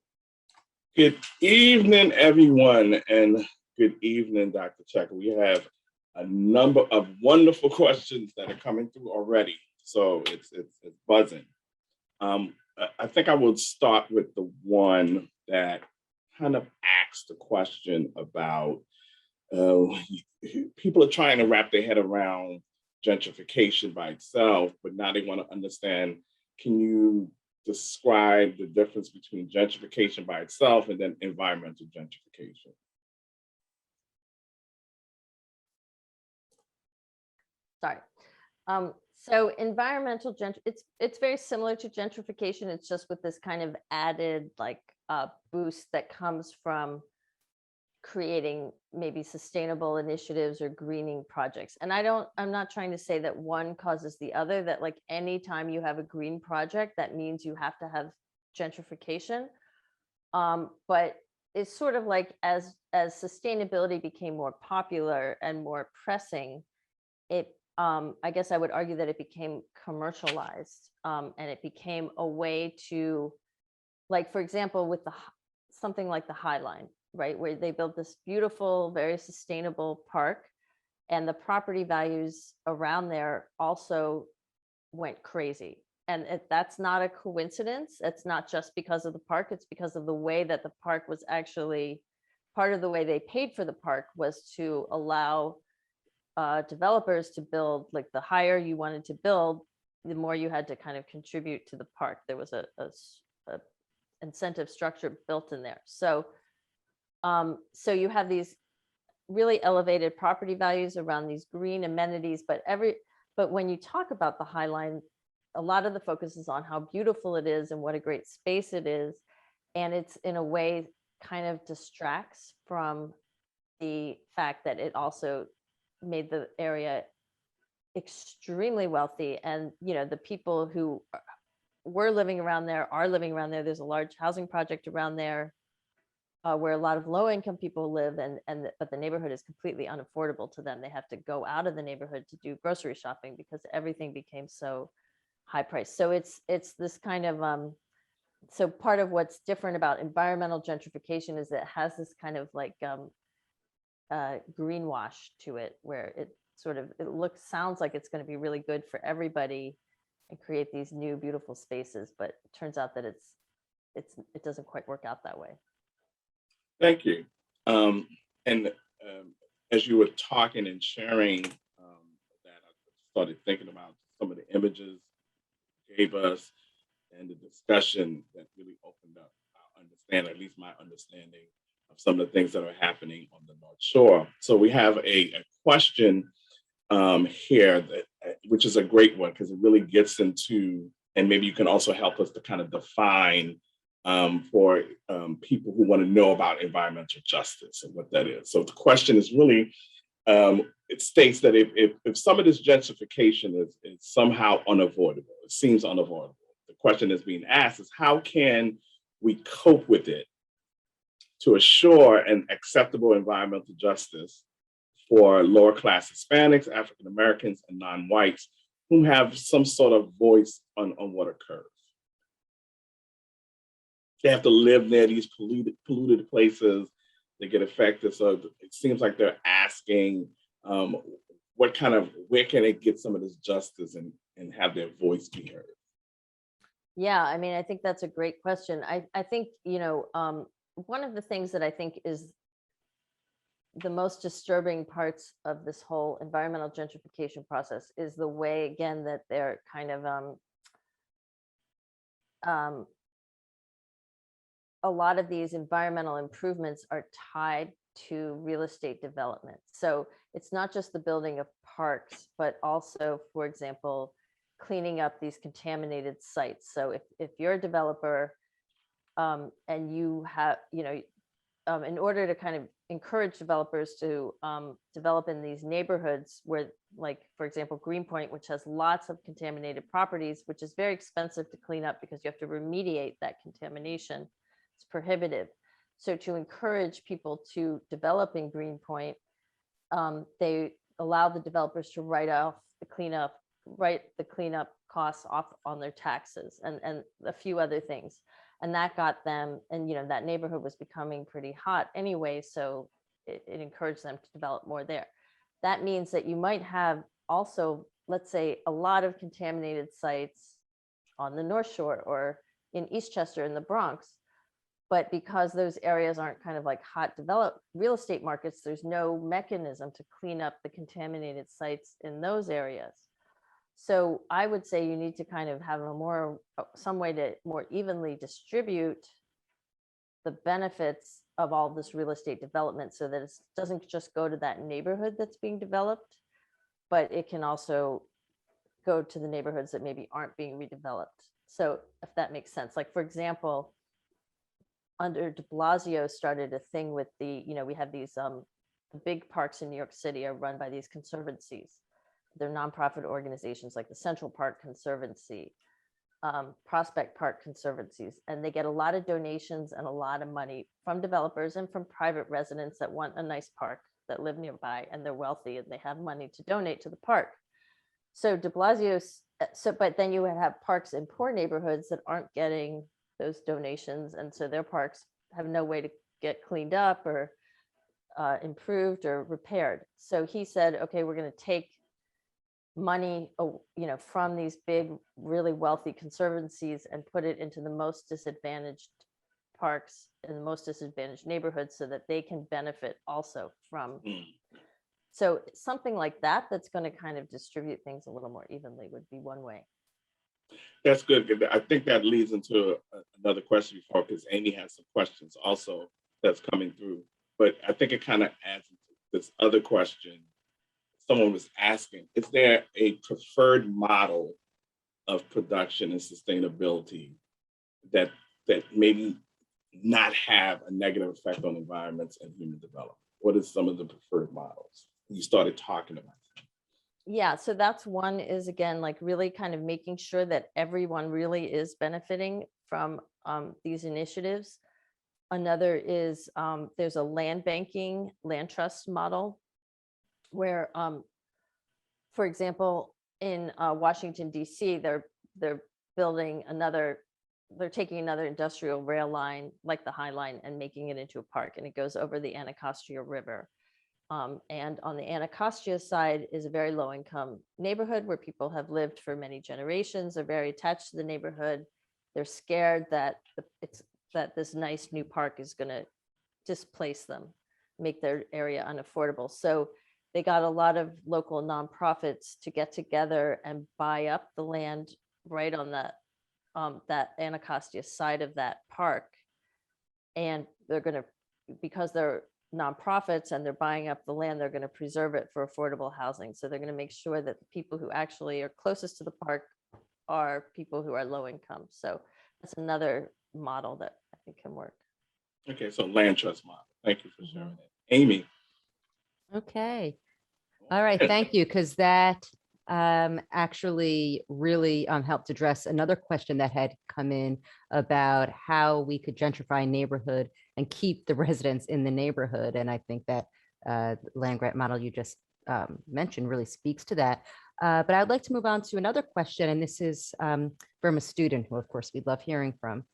Good evening, everyone, and good evening, Dr. Checker. We have a number of wonderful questions that are coming through already, so it's buzzing. I think I will start with the one that kind of asks the question about people are trying to wrap their head around gentrification by itself, but now they want to understand, can you describe the difference between gentrification by itself and then environmental gentrification? Sorry. So environmental it's very similar to gentrification. It's just with this kind of added boost that comes from creating maybe sustainable initiatives or greening projects. And I'm not trying to say that one causes the other, that like anytime you have a green project, that means you have to have gentrification. But it's sort of like as sustainability became more popular and more pressing, I guess I would argue that it became commercialized, and it became a way to, like, for example, with something like the High Line, right, where they built this beautiful, very sustainable park, and the property values around there also went crazy. And that's not a coincidence. It's not just because of the park. It's because of the way that the park was actually, part of the way they paid for the park was to allow developers to build, like the higher you wanted to build, the more you had to kind of contribute to the park. There was a incentive structure built in there. So you have these really elevated property values around these green amenities, but when you talk about the High Line, a lot of the focus is on how beautiful it is and what a great space it is. And it's in a way kind of distracts from the fact that it also made the area extremely wealthy. And, you know, the people who were living around there are living around there. There's a large housing project around there where a lot of low income people live, but the neighborhood is completely unaffordable to them. They have to go out of the neighborhood to do grocery shopping because everything became so high priced. So it's this kind of, so part of what's different about environmental gentrification is that it has this kind of like greenwash to it, where it sounds like it's going to be really good for everybody and create these new beautiful spaces, but it turns out that it doesn't quite work out that way. Thank you. As you were talking and sharing that, I started thinking about some of the images you gave us and the discussion that really opened up our understanding, at least my understanding of some of the things that are happening on the North Shore. So we have a question here, which is a great one because it really gets into, and maybe you can also help us to kind of define for people who want to know about environmental justice and what that is. So the question is really, it states that if some of this gentrification is somehow unavoidable, it seems unavoidable, the question that's being asked is how can we cope with it to assure an acceptable environmental justice for lower class Hispanics, African Americans, and non-whites who have some sort of voice on what occurs. They have to live near these polluted places. They get affected. So it seems like they're asking, where can they get some of this justice and have their voice be heard? Yeah, I mean, I think that's a great question. I think, one of the things that I think is the most disturbing parts of this whole environmental gentrification process is the way, again, that they're kind of a lot of these environmental improvements are tied to real estate development. So it's not just the building of parks, but also, for example, cleaning up these contaminated sites. So if you're a developer and you have, in order to kind of encourage developers to develop in these neighborhoods where, like, for example, Greenpoint, which has lots of contaminated properties, which is very expensive to clean up because you have to remediate that contamination. It's prohibitive. So to encourage people to develop in Greenpoint, they allow the developers to write the cleanup costs off on their taxes and a few other things. And that got them, and that neighborhood was becoming pretty hot anyway, so it encouraged them to develop more there. That means that you might have also, let's say, a lot of contaminated sites on the North Shore or in Eastchester in the Bronx. But because those areas aren't kind of like hot developed real estate markets, there's no mechanism to clean up the contaminated sites in those areas. So I would say you need to kind of have some way to more evenly distribute the benefits of all this real estate development so that it doesn't just go to that neighborhood that's being developed, but it can also go to the neighborhoods that maybe aren't being redeveloped. So if that makes sense, like, for example, under de Blasio started a thing with we have these the big parks in New York City are run by these conservancies. They're nonprofit organizations like the Central Park Conservancy, Prospect Park Conservancies, and they get a lot of donations and a lot of money from developers and from private residents that want a nice park, that live nearby, and they're wealthy and they have money to donate to the park. So de Blasio, but then you would have parks in poor neighborhoods that aren't getting those donations, and so their parks have no way to get cleaned up or improved or repaired. So he said, okay, we're going to take money, from these big, really wealthy conservancies and put it into the most disadvantaged parks in the most disadvantaged neighborhoods so that they can benefit also from. So something like that, that's going to kind of distribute things a little more evenly would be one way. That's good. I think that leads into another question before, because Amy has some questions also that's coming through. But I think it kind of adds into this other question. Someone was asking, is there a preferred model of production and sustainability that maybe not have a negative effect on environments and human development? What is some of the preferred models? You started talking about that. Yeah, so that's one is, again, like really kind of making sure that everyone really is benefiting from these initiatives. Another is there's a land banking, land trust model where, for example, in Washington, D.C., they're building they're taking another industrial rail line like the High Line and making it into a park, and it goes over the Anacostia River. And on the Anacostia side is a very low income neighborhood where people have lived for many generations. They're very attached to the neighborhood. They're scared that this nice new park is going to displace them, make their area unaffordable. So they got a lot of local nonprofits to get together and buy up the land right on that Anacostia side of that park. And they're going to, because they're nonprofits and they're buying up the land, they're going to preserve it for affordable housing. So they're going to make sure that the people who actually are closest to the park are people who are low income. So that's another model that I think can work. Okay, so land trust model. Thank you for sharing that. Amy. Okay. All right. Thank you. Because that actually really helped address another question that had come in about how we could gentrify a neighborhood and keep the residents in the neighborhood. And I think that land grant model you just mentioned really speaks to that. But I'd like to move on to another question. And this is from a student who, of course, we love hearing from.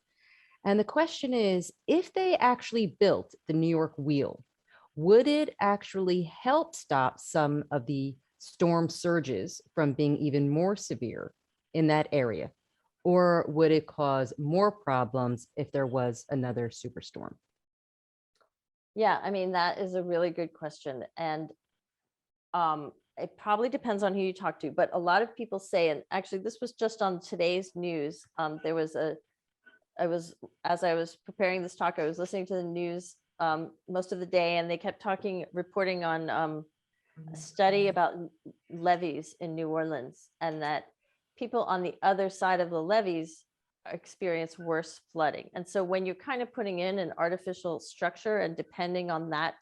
And the question is, if they actually built the New York Wheel, would it actually help stop some of the storm surges from being even more severe in that area? Or would it cause more problems if there was another superstorm? Yeah, I mean, that is a really good question. And it probably depends on who you talk to, but a lot of people say, and actually this was just on today's news. There was as I was preparing this talk, I was listening to the news most of the day, and they kept reporting on a study about levees in New Orleans, and that people on the other side of the levees experience worse flooding. And so when you're kind of putting in an artificial structure and depending on that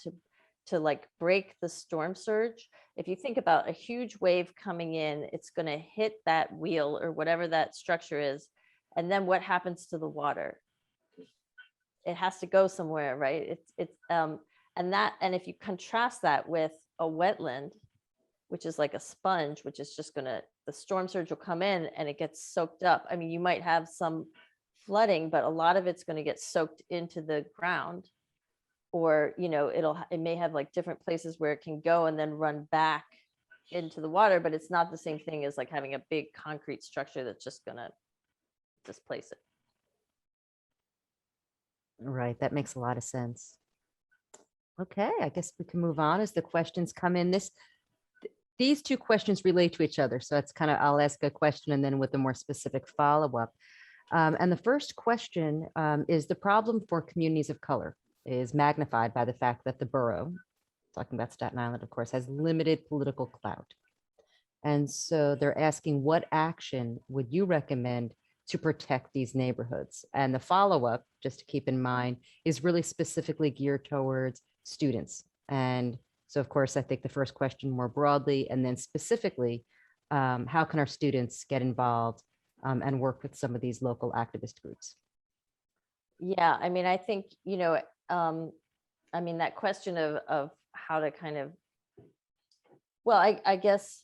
to like break the storm surge, if you think about a huge wave coming in, it's going to hit that wheel or whatever that structure is. And then what happens to the water? It has to go somewhere, right? And if you contrast that with a wetland, which is like a sponge, which is just the storm surge will come in and it gets soaked up. I mean, you might have some flooding, but a lot of it's going to get soaked into the ground, or, it may have like different places where it can go and then run back into the water, but it's not the same thing as like having a big concrete structure that's just going to displace it. Right, that makes a lot of sense. Okay, I guess we can move on as the questions come in. These two questions relate to each other, so it's kind of, I'll ask a question and then with a more specific follow-up. And the first question is, the problem for communities of color is magnified by the fact that the borough, talking about Staten Island, of course, has limited political clout. And so they're asking, what action would you recommend to protect these neighborhoods? And the follow-up, just to keep in mind, is really specifically geared towards students. And so, of course, I think the first question more broadly, and then specifically, how can our students get involved and work with some of these local activist groups? Yeah, I mean, I think, that question of how to kind of, well, I guess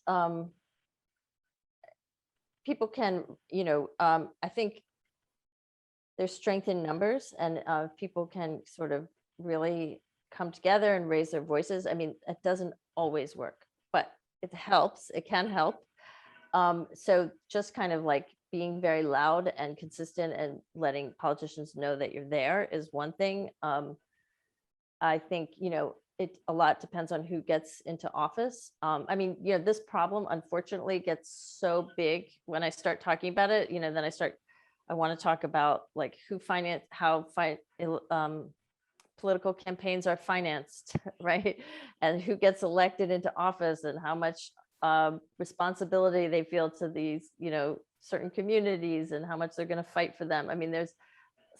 people can, I think there's strength in numbers, and people can sort of really come together and raise their voices. I mean, it doesn't always work, but it helps. It can help. So just kind of like being very loud and consistent and letting politicians know that you're there is one thing. I think, a lot depends on who gets into office. I mean, this problem unfortunately gets so big when I start talking about it, then I want to talk about like how political campaigns are financed, right? And who gets elected into office and how much responsibility they feel to these, certain communities and how much they're going to fight for them. I mean, there's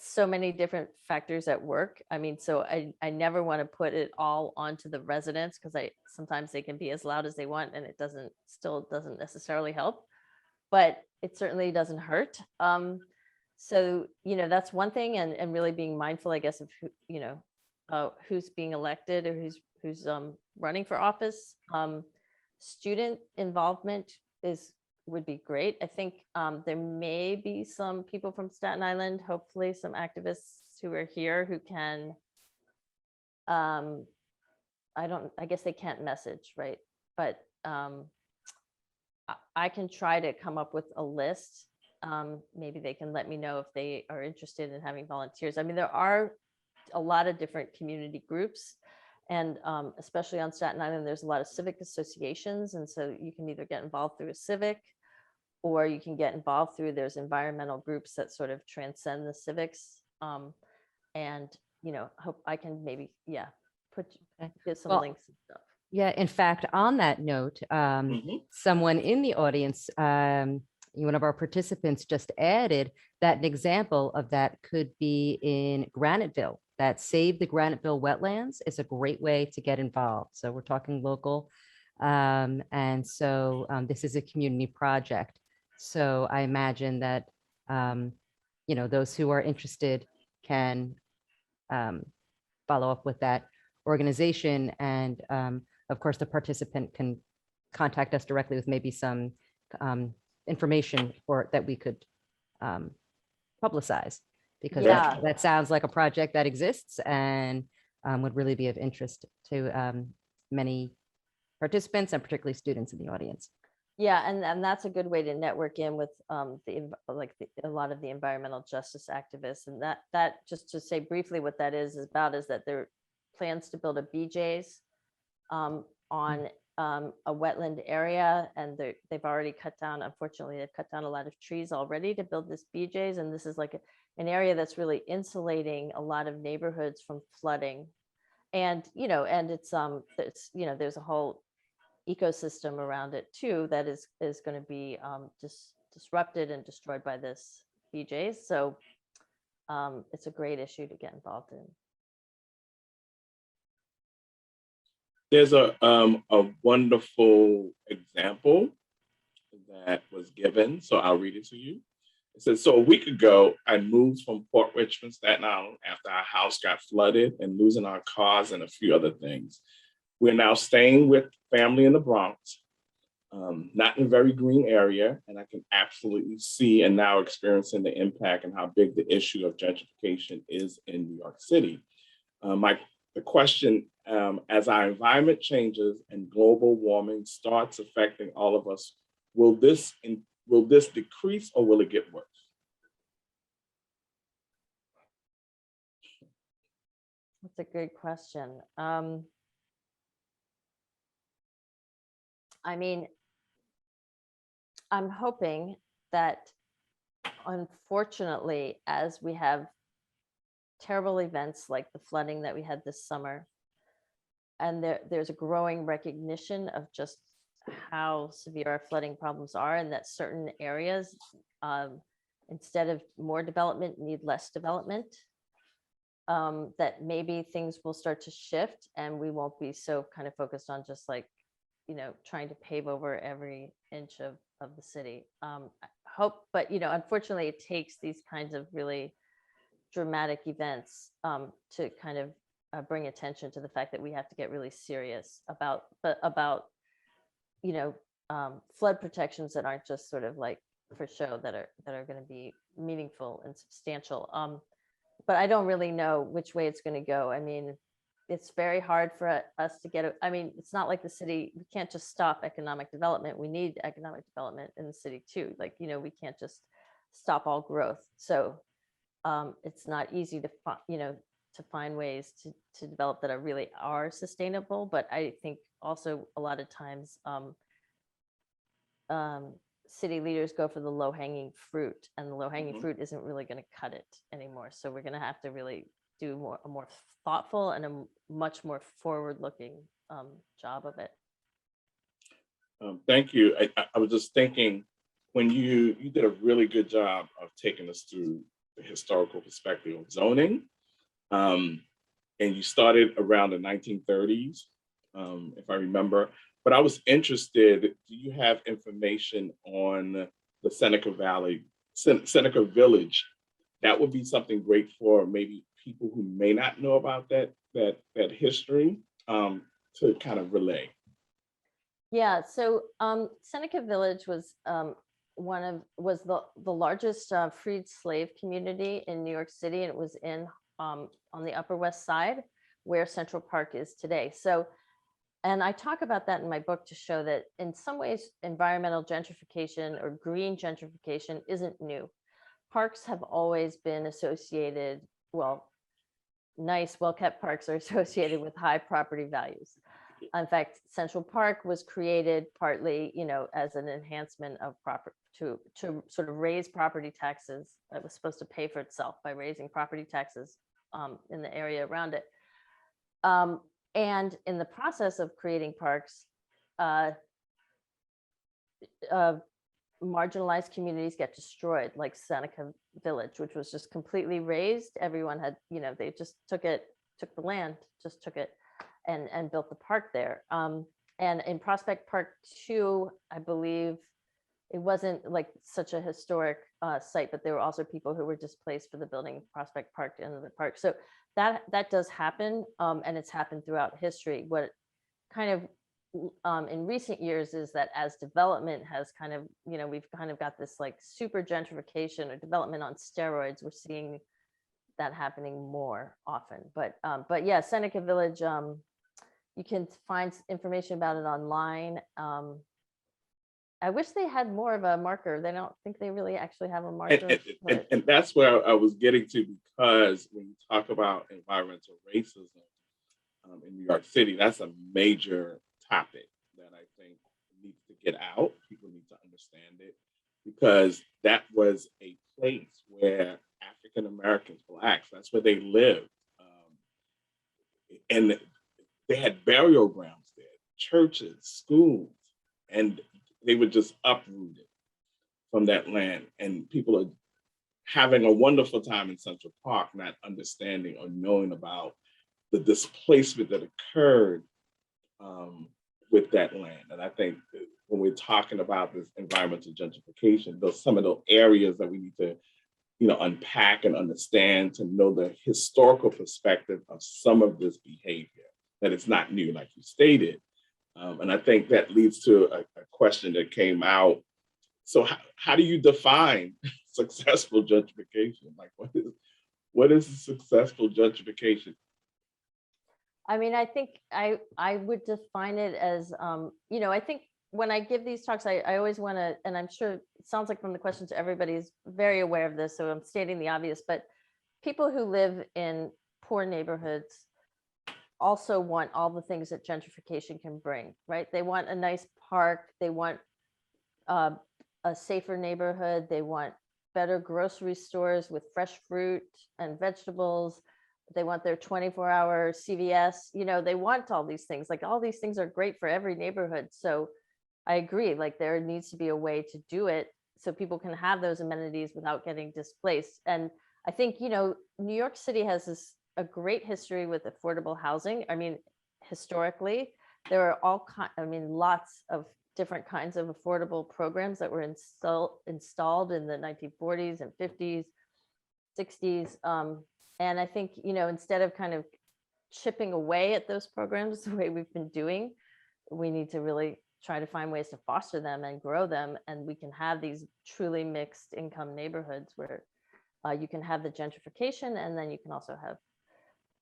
so many different factors at work. I mean, so I never want to put it all onto the residents, because sometimes they can be as loud as they want and it still doesn't necessarily help, but it certainly doesn't hurt. So, that's one thing, and really being mindful, I guess, of who, who's being elected or who's running for office. Student involvement would be great. I think there may be some people from Staten Island, hopefully some activists who are here who can, I guess they can't message, right? But I can try to come up with a list. Maybe they can let me know if they are interested in having volunteers. I mean, there are a lot of different community groups, and especially on Staten Island, there's a lot of civic associations. And so you can either get involved through a civic, or you can get involved through, there's environmental groups that sort of transcend the civics. And, hope I can maybe, give some links and stuff. Yeah, in fact, on that note, someone in the audience, one of our participants just added that an example of that could be in Graniteville. That Save the Graniteville Wetlands is a great way to get involved. So we're talking local. And so this is a community project. So I imagine that, those who are interested can follow up with that organization. And of course, the participant can contact us directly with maybe some information that we could publicize, because that sounds like a project that exists and would really be of interest to many participants and particularly students in the audience. Yeah, and that's a good way to network in with a lot of the environmental justice activists. And that just to say briefly what that is about is that there are plans to build a BJ's on a wetland area, and they've already cut down, unfortunately, they've cut down a lot of trees already to build this BJ's. And this is like an area that's really insulating a lot of neighborhoods from flooding. And, and it's there's a whole ecosystem around it too that is going to be disrupted and destroyed by this BJ's. So it's a great issue to get involved in. There's a wonderful example that was given, so I'll read it to you. It says, so a week ago, I moved from Port Richmond, Staten Island, after our house got flooded and losing our cars and a few other things. We're now staying with family in the Bronx, not in a very green area, and I can absolutely see and now experiencing the impact and how big the issue of gentrification is in New York City. The question, as our environment changes and global warming starts affecting all of us, will this decrease or will it get worse? That's a good question. I mean, I'm hoping that, unfortunately, as we have terrible events like the flooding that we had this summer, and there's a growing recognition of just how severe our flooding problems are, and that certain areas, instead of more development, need less development, that maybe things will start to shift and we won't be so kind of focused on just like, trying to pave over every inch of the city. I hope, but, unfortunately, it takes these kinds of really dramatic events to kind of bring attention to the fact that we have to get really serious about flood protections that aren't just sort of like for show, that are going to be meaningful and substantial. But I don't really know which way it's going to go. I mean, it's very hard for us to get, it's not like the city, we can't just stop economic development. We need economic development in the city too. Like, we can't just stop all growth. So it's not easy to find ways to develop that really are sustainable. But I think also a lot of times city leaders go for the low hanging fruit, and the low hanging fruit isn't really going to cut it anymore. So we're going to have to really do a more thoughtful and a much more forward looking job of it. Thank you. I was just thinking, when you did a really good job of taking us through the historical perspective of zoning, and you started around the 1930s, if I remember. But I was interested, do you have information on the Seneca Village? That would be something great for maybe people who may not know about that history, to kind of relay. Yeah, so Seneca Village was the largest freed slave community in New York City, and it was on the Upper West Side, where Central Park is today. So, and I talk about that in my book to show that in some ways, environmental gentrification or green gentrification isn't new. Parks have always been associated, nice, well-kept parks are associated with high property values. In fact, Central Park was created partly, as an enhancement of to sort of raise property taxes. It was supposed to pay for itself by raising property taxes in the area around it. And in the process of creating parks, marginalized communities get destroyed, like Seneca Village, which was just completely razed. Everyone had, they just took the land, just took it and built the park there. And in Prospect Park 2, I believe it wasn't like such a historic site, but there were also people who were displaced for the building of Prospect Park to the park. So that does happen, and it's happened throughout history. What kind of in recent years is that as development has kind of, we've kind of got this like super gentrification or development on steroids. We're seeing that happening more often. But yeah, Seneca Village You can find information about it online. I wish they had more of a marker. They don't think they really actually have a marker. And that's where I was getting to, because when you talk about environmental racism in New York City, that's a major topic that I think needs to get out. People need to understand it, because that was a place where African Americans, Blacks, that's where they lived. And they had burial grounds there, churches, schools, and they were just uprooted from that land. And people are having a wonderful time in Central Park, not understanding or knowing about the displacement that occurred with that land. And I think that when we're talking about this environmental gentrification, those some of those areas that we need to, unpack and understand, to know the historical perspective of some of this behavior, that it's not new, like you stated. And I think that leads to a question that came out. So how do you define successful gentrification? Like, what is successful gentrification? I mean, I think I would define it as, I think when I give these talks, I always want to, and I'm sure it sounds like from the questions, everybody's very aware of this, so I'm stating the obvious, but people who live in poor neighborhoods also want all the things that gentrification can bring, right? They want a nice park, they want a safer neighborhood, they want better grocery stores with fresh fruit and vegetables, they want their 24-hour CVS, they want all these things. Like, all these things are great for every neighborhood. So I agree, like, there needs to be a way to do it so people can have those amenities without getting displaced. And I think, New York City has a great history with affordable housing. I mean, historically, there are lots of different kinds of affordable programs that were installed in the 1940s and 50s, 60s. And I think, instead of kind of chipping away at those programs the way we've been doing, we need to really try to find ways to foster them and grow them. And we can have these truly mixed income neighborhoods where you can have the gentrification, and then you can also have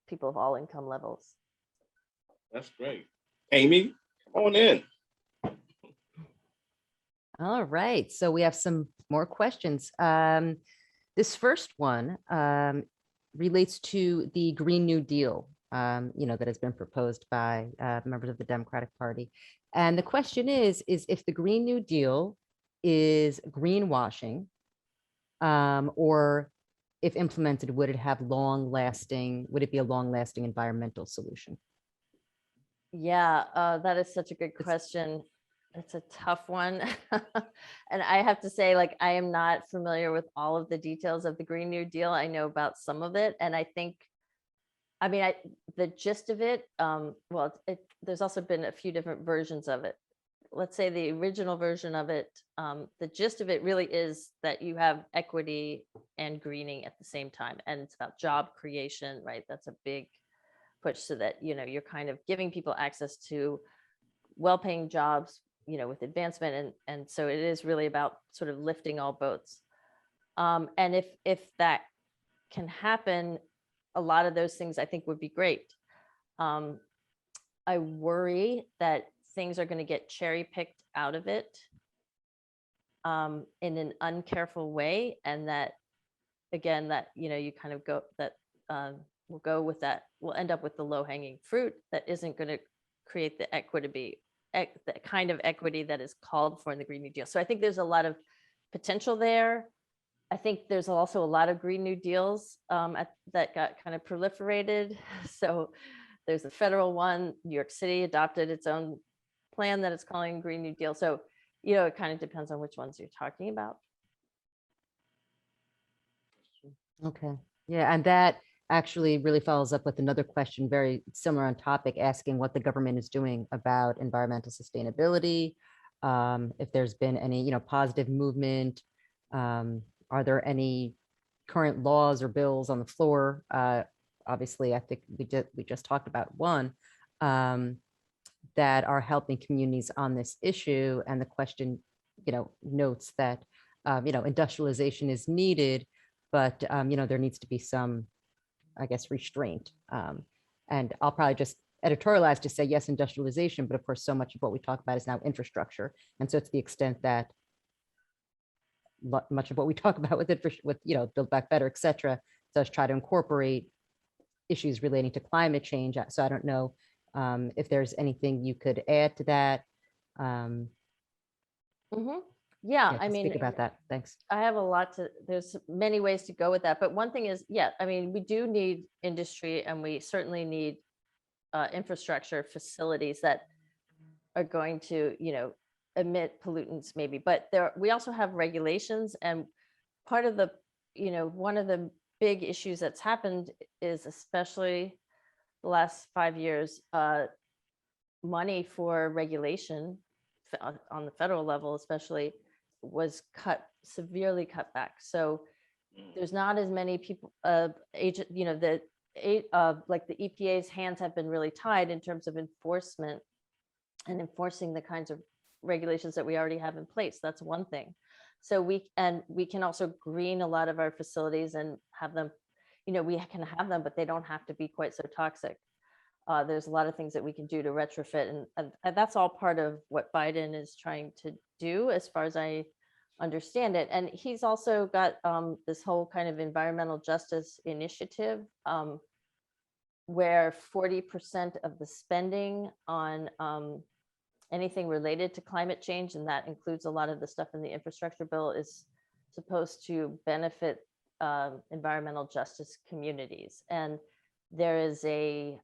people of all income levels. That's great. Amy, come on in. All right, so we have some more questions. This first one relates to the Green New Deal, that has been proposed by members of the Democratic Party. And the question is if the Green New Deal is greenwashing, or if implemented, would it be a long-lasting environmental solution? Yeah, that is such a good question. It's a tough one. And I have to say, like, I am not familiar with all of the details of the Green New Deal. I know about some of it. And I think, the gist of it, there's also been a few different versions of it. Let's say the original version of it, the gist of it really is that you have equity and greening at the same time. And it's about job creation, right? That's a big push, so that, you're kind of giving people access to well-paying jobs, with advancement. And so it is really about sort of lifting all boats. And if that can happen, a lot of those things I think would be great. I worry that things are going to get cherry picked out of it in an uncareful way. And that, again, that, you kind of go that we'll go with that. We'll end up with the low hanging fruit that isn't going to create the the kind of equity that is called for in the Green New Deal. So I think there's a lot of potential there. I think there's also a lot of Green New Deals that got kind of proliferated. So there's a federal one. New York City adopted its own plan that it's calling Green New Deal. So, it kind of depends on which ones you're talking about. Okay. Yeah. And that actually really follows up with another question, very similar on topic, asking what the government is doing about environmental sustainability. If there's been any, positive movement. Are there any current laws or bills on the floor? Obviously, I think we just talked about one that are helping communities on this issue. And the question, notes that, industrialization is needed, but, there needs to be some, I guess, restraint. And I'll probably just editorialized to say yes, industrialization, but of course, so much of what we talk about is now infrastructure. And so to the extent that much of what we talk about with Build Back Better, et cetera, does try to incorporate issues relating to climate change. So I don't know if there's anything you could add to that. Yeah, I to mean, speak about that. Thanks. I have a lot to, there's many ways to go with that. But one thing is, yeah, I mean, we do need industry, and we certainly need infrastructure facilities that are going to, emit pollutants maybe. But we also have regulations, and part of the, one of the big issues that's happened is, especially the last 5 years, money for regulation on the federal level especially was severely cut back. So there's not as many people, like the EPA's hands have been really tied in terms of enforcement and enforcing the kinds of regulations that we already have in place. That's one thing. So we can also green a lot of our facilities and have them, we can have them, but they don't have to be quite so toxic. There's a lot of things that we can do to retrofit, and that's all part of what Biden is trying to do, as far as I understand it. And he's also got this whole kind of environmental justice initiative, where 40% of the spending on anything related to climate change, and that includes a lot of the stuff in the infrastructure bill, is supposed to benefit environmental justice communities. And there is an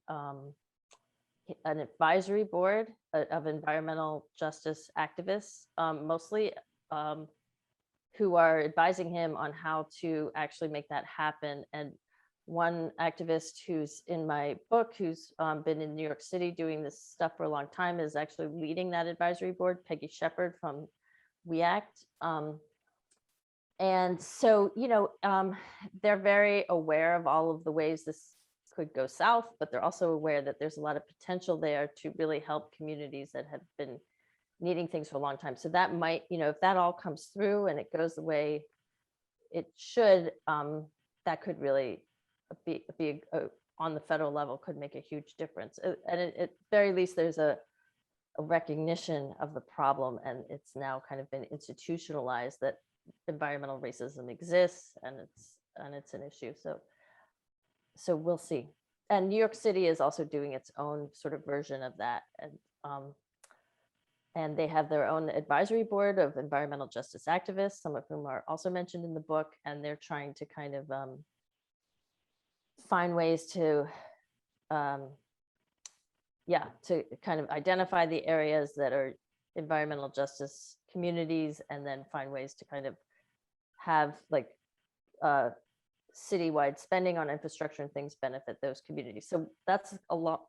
advisory board of environmental justice activists, mostly, who are advising him on how to actually make that happen. And one activist who's in my book, who's been in New York City doing this stuff for a long time, is actually leading that advisory board, Peggy Shepard from We Act. And so, they're very aware of all of the ways this could go south, but they're also aware that there's a lot of potential there to really help communities that have been needing things for a long time. So that might, if that all comes through and it goes the way it should, that could really be on the federal level, could make a huge difference. And at very least, there's a recognition of the problem, and it's now kind of been institutionalized that environmental racism exists, and it's an issue. So we'll see. And New York City is also doing its own sort of version of that. And they have their own advisory board of environmental justice activists, some of whom are also mentioned in the book. And they're trying to kind of find ways to, to kind of identify the areas that are environmental justice communities, and then find ways to kind of have like citywide spending on infrastructure and things benefit those communities. So that's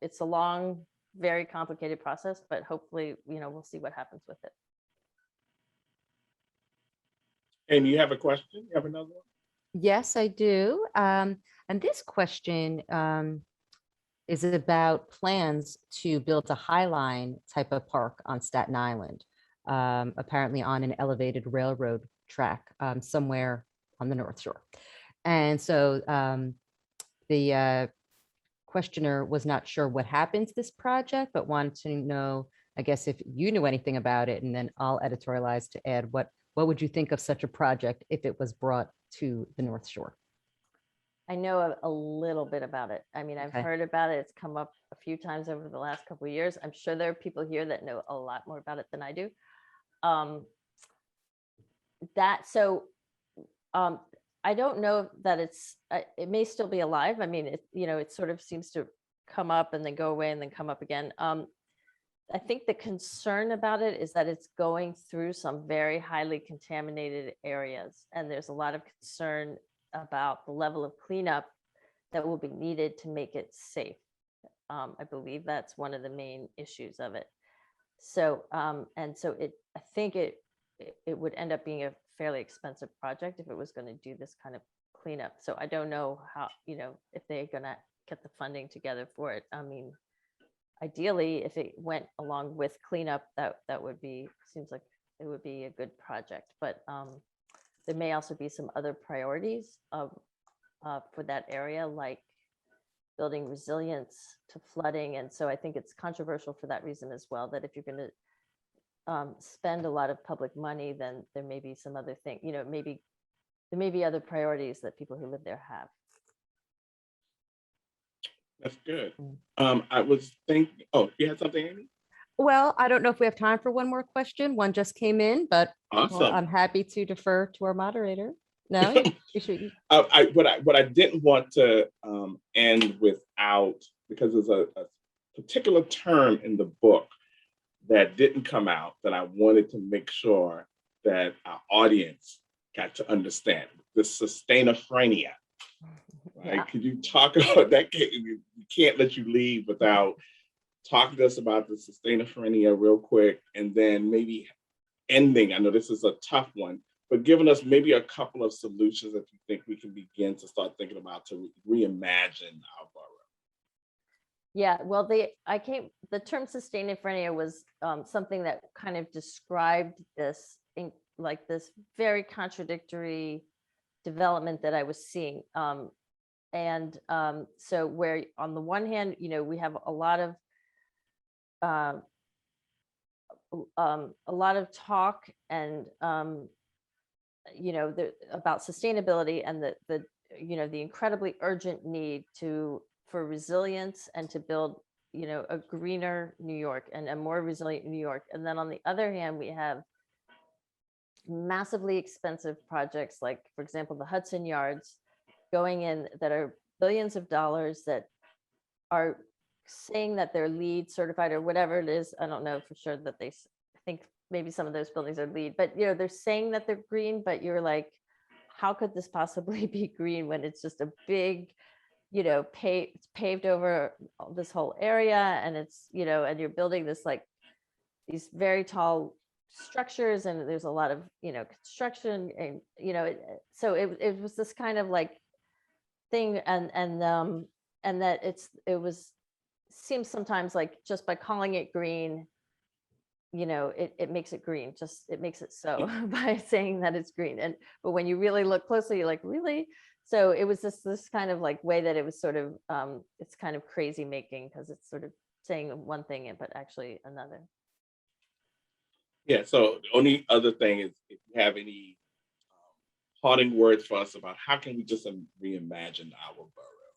it's a long, very complicated process, but hopefully, we'll see what happens with it. And you have a question? You have another one? Yes, I do. And this question is about plans to build a High Line type of park on Staten Island, apparently on an elevated railroad track somewhere on the North Shore. And so the questioner was not sure what happened to this project, but wanted to know, I guess, if you knew anything about it, and then I'll editorialize to add what would you think of such a project if it was brought to the North Shore? I know a little bit about it. I mean, I've heard about it. It's come up a few times over the last couple of years. I'm sure there are people here that know a lot more about it than I do. I don't know that it may still be alive. I mean, it sort of seems to come up and then go away and then come up again. I think the concern about it is that it's going through some very highly contaminated areas, and there's a lot of concern about the level of cleanup that will be needed to make it safe. I believe that's one of the main issues of it. So, I think it would end up being a fairly expensive project if it was going to do this kind of cleanup. So I don't know how, if they're going to get the funding together for it. I mean, ideally, if it went along with cleanup, that would be, seems like it would be a good project. But there may also be some other priorities for that area, like building resilience to flooding. And so I think it's controversial for that reason as well, that if you're going to spend a lot of public money, then there may be some other thing, you know, maybe there may be other priorities that people who live there have. That's good. I was thinking, oh, you had something, Amy? Well, I don't know if we have time for one more question. One just came in, but Awesome. I'm happy to defer to our moderator. No, you should. What I didn't want to end without, because there's a particular term in the book that didn't come out that I wanted to make sure that our audience got to understand, the sustainophrenia. Right? Yeah. Could you talk about that? We can't let you leave without talking to us about the sustainophrenia real quick, and then maybe ending. I know this is a tough one, but giving us maybe a couple of solutions that you think we can begin to start thinking about to reimagine our borough. Yeah, well, the term sustainophrenia was something that kind of described this like this very contradictory development that I was seeing. So where on the one hand, you know, we have a lot of talk and you know, about sustainability and the you know, the incredibly urgent need for resilience and to build, you know, a greener New York and a more resilient New York. And then on the other hand, we have massively expensive projects like, for example, the Hudson Yards going in that are billions of dollars that are saying that they're LEED certified or whatever it is. I don't know for sure that I think maybe some of those buildings are LEED, but you know, they're saying that they're green, but you're like, how could this possibly be green when it's just a big, you know, it's paved over this whole area, and it's, you know, and you're building this like these very tall structures, and there's a lot of, you know, construction, and you know, so it was this kind of like thing, and that seems sometimes like just by calling it green, you know, it makes it green, just it makes it so by saying that it's green, but when you really look closely, you're like, really? So it was this kind of like way that it was sort of it's kind of crazy making, because it's sort of saying one thing but actually another. Yeah, so the only other thing is, if you have any parting words for us about how can we just reimagine our borough?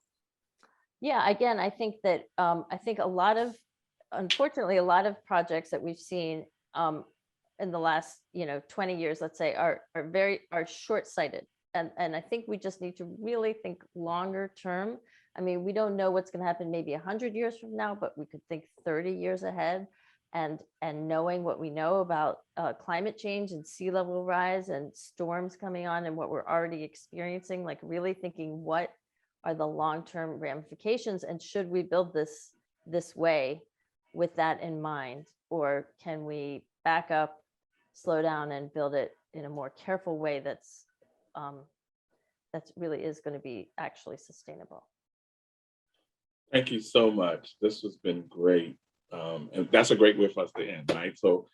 Yeah, again, I think that unfortunately, a lot of projects that we've seen in the last, you know, 20 years, let's say, are short-sighted. And I think we just need to really think longer term. I mean, we don't know what's going to happen maybe 100 years from now, but we could think 30 years ahead. And knowing what we know about climate change and sea level rise and storms coming on and what we're already experiencing, like really thinking what are the long-term ramifications, and should we build this way with that in mind, or can we back up, slow down, and build it in a more careful way that's really is going to be actually sustainable. Thank you so much. This has been great. And that's a great way for us to end, right? So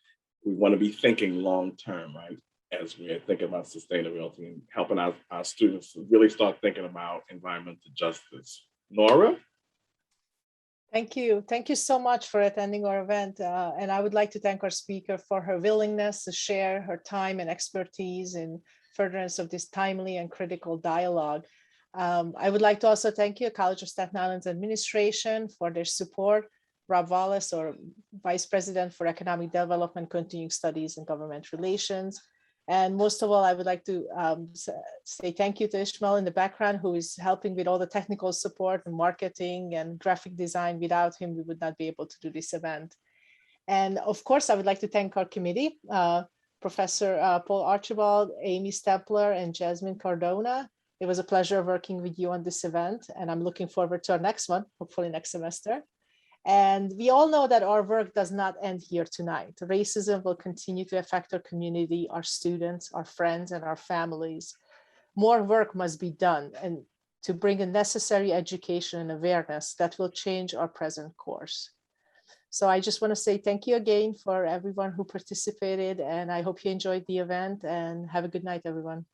we want to be thinking long-term, right? As we're thinking about sustainability and helping our students to really start thinking about environmental justice. Nora? Thank you. Thank you so much for attending our event. And I would like to thank our speaker for her willingness to share her time and expertise in furtherance of this timely and critical dialogue. I would like to also thank you, College of Staten Island's administration, for their support. Rob Wallace, or Vice President for Economic Development, Continuing Studies, and Government Relations. And most of all, I would like to say thank you to Ishmael in the background, who is helping with all the technical support and marketing and graphic design. Without him, we would not be able to do this event. And of course, I would like to thank our committee, Professor Paul Archibald, Amy Stepler, and Jasmine Cardona. It was a pleasure working with you on this event, and I'm looking forward to our next one, hopefully next semester. And we all know that our work does not end here tonight. Racism will continue to affect our community, our students, our friends, and our families. More work must be done, and to bring a necessary education and awareness that will change our present course. So I just want to say thank you again for everyone who participated, and I hope you enjoyed the event, and have a good night, everyone.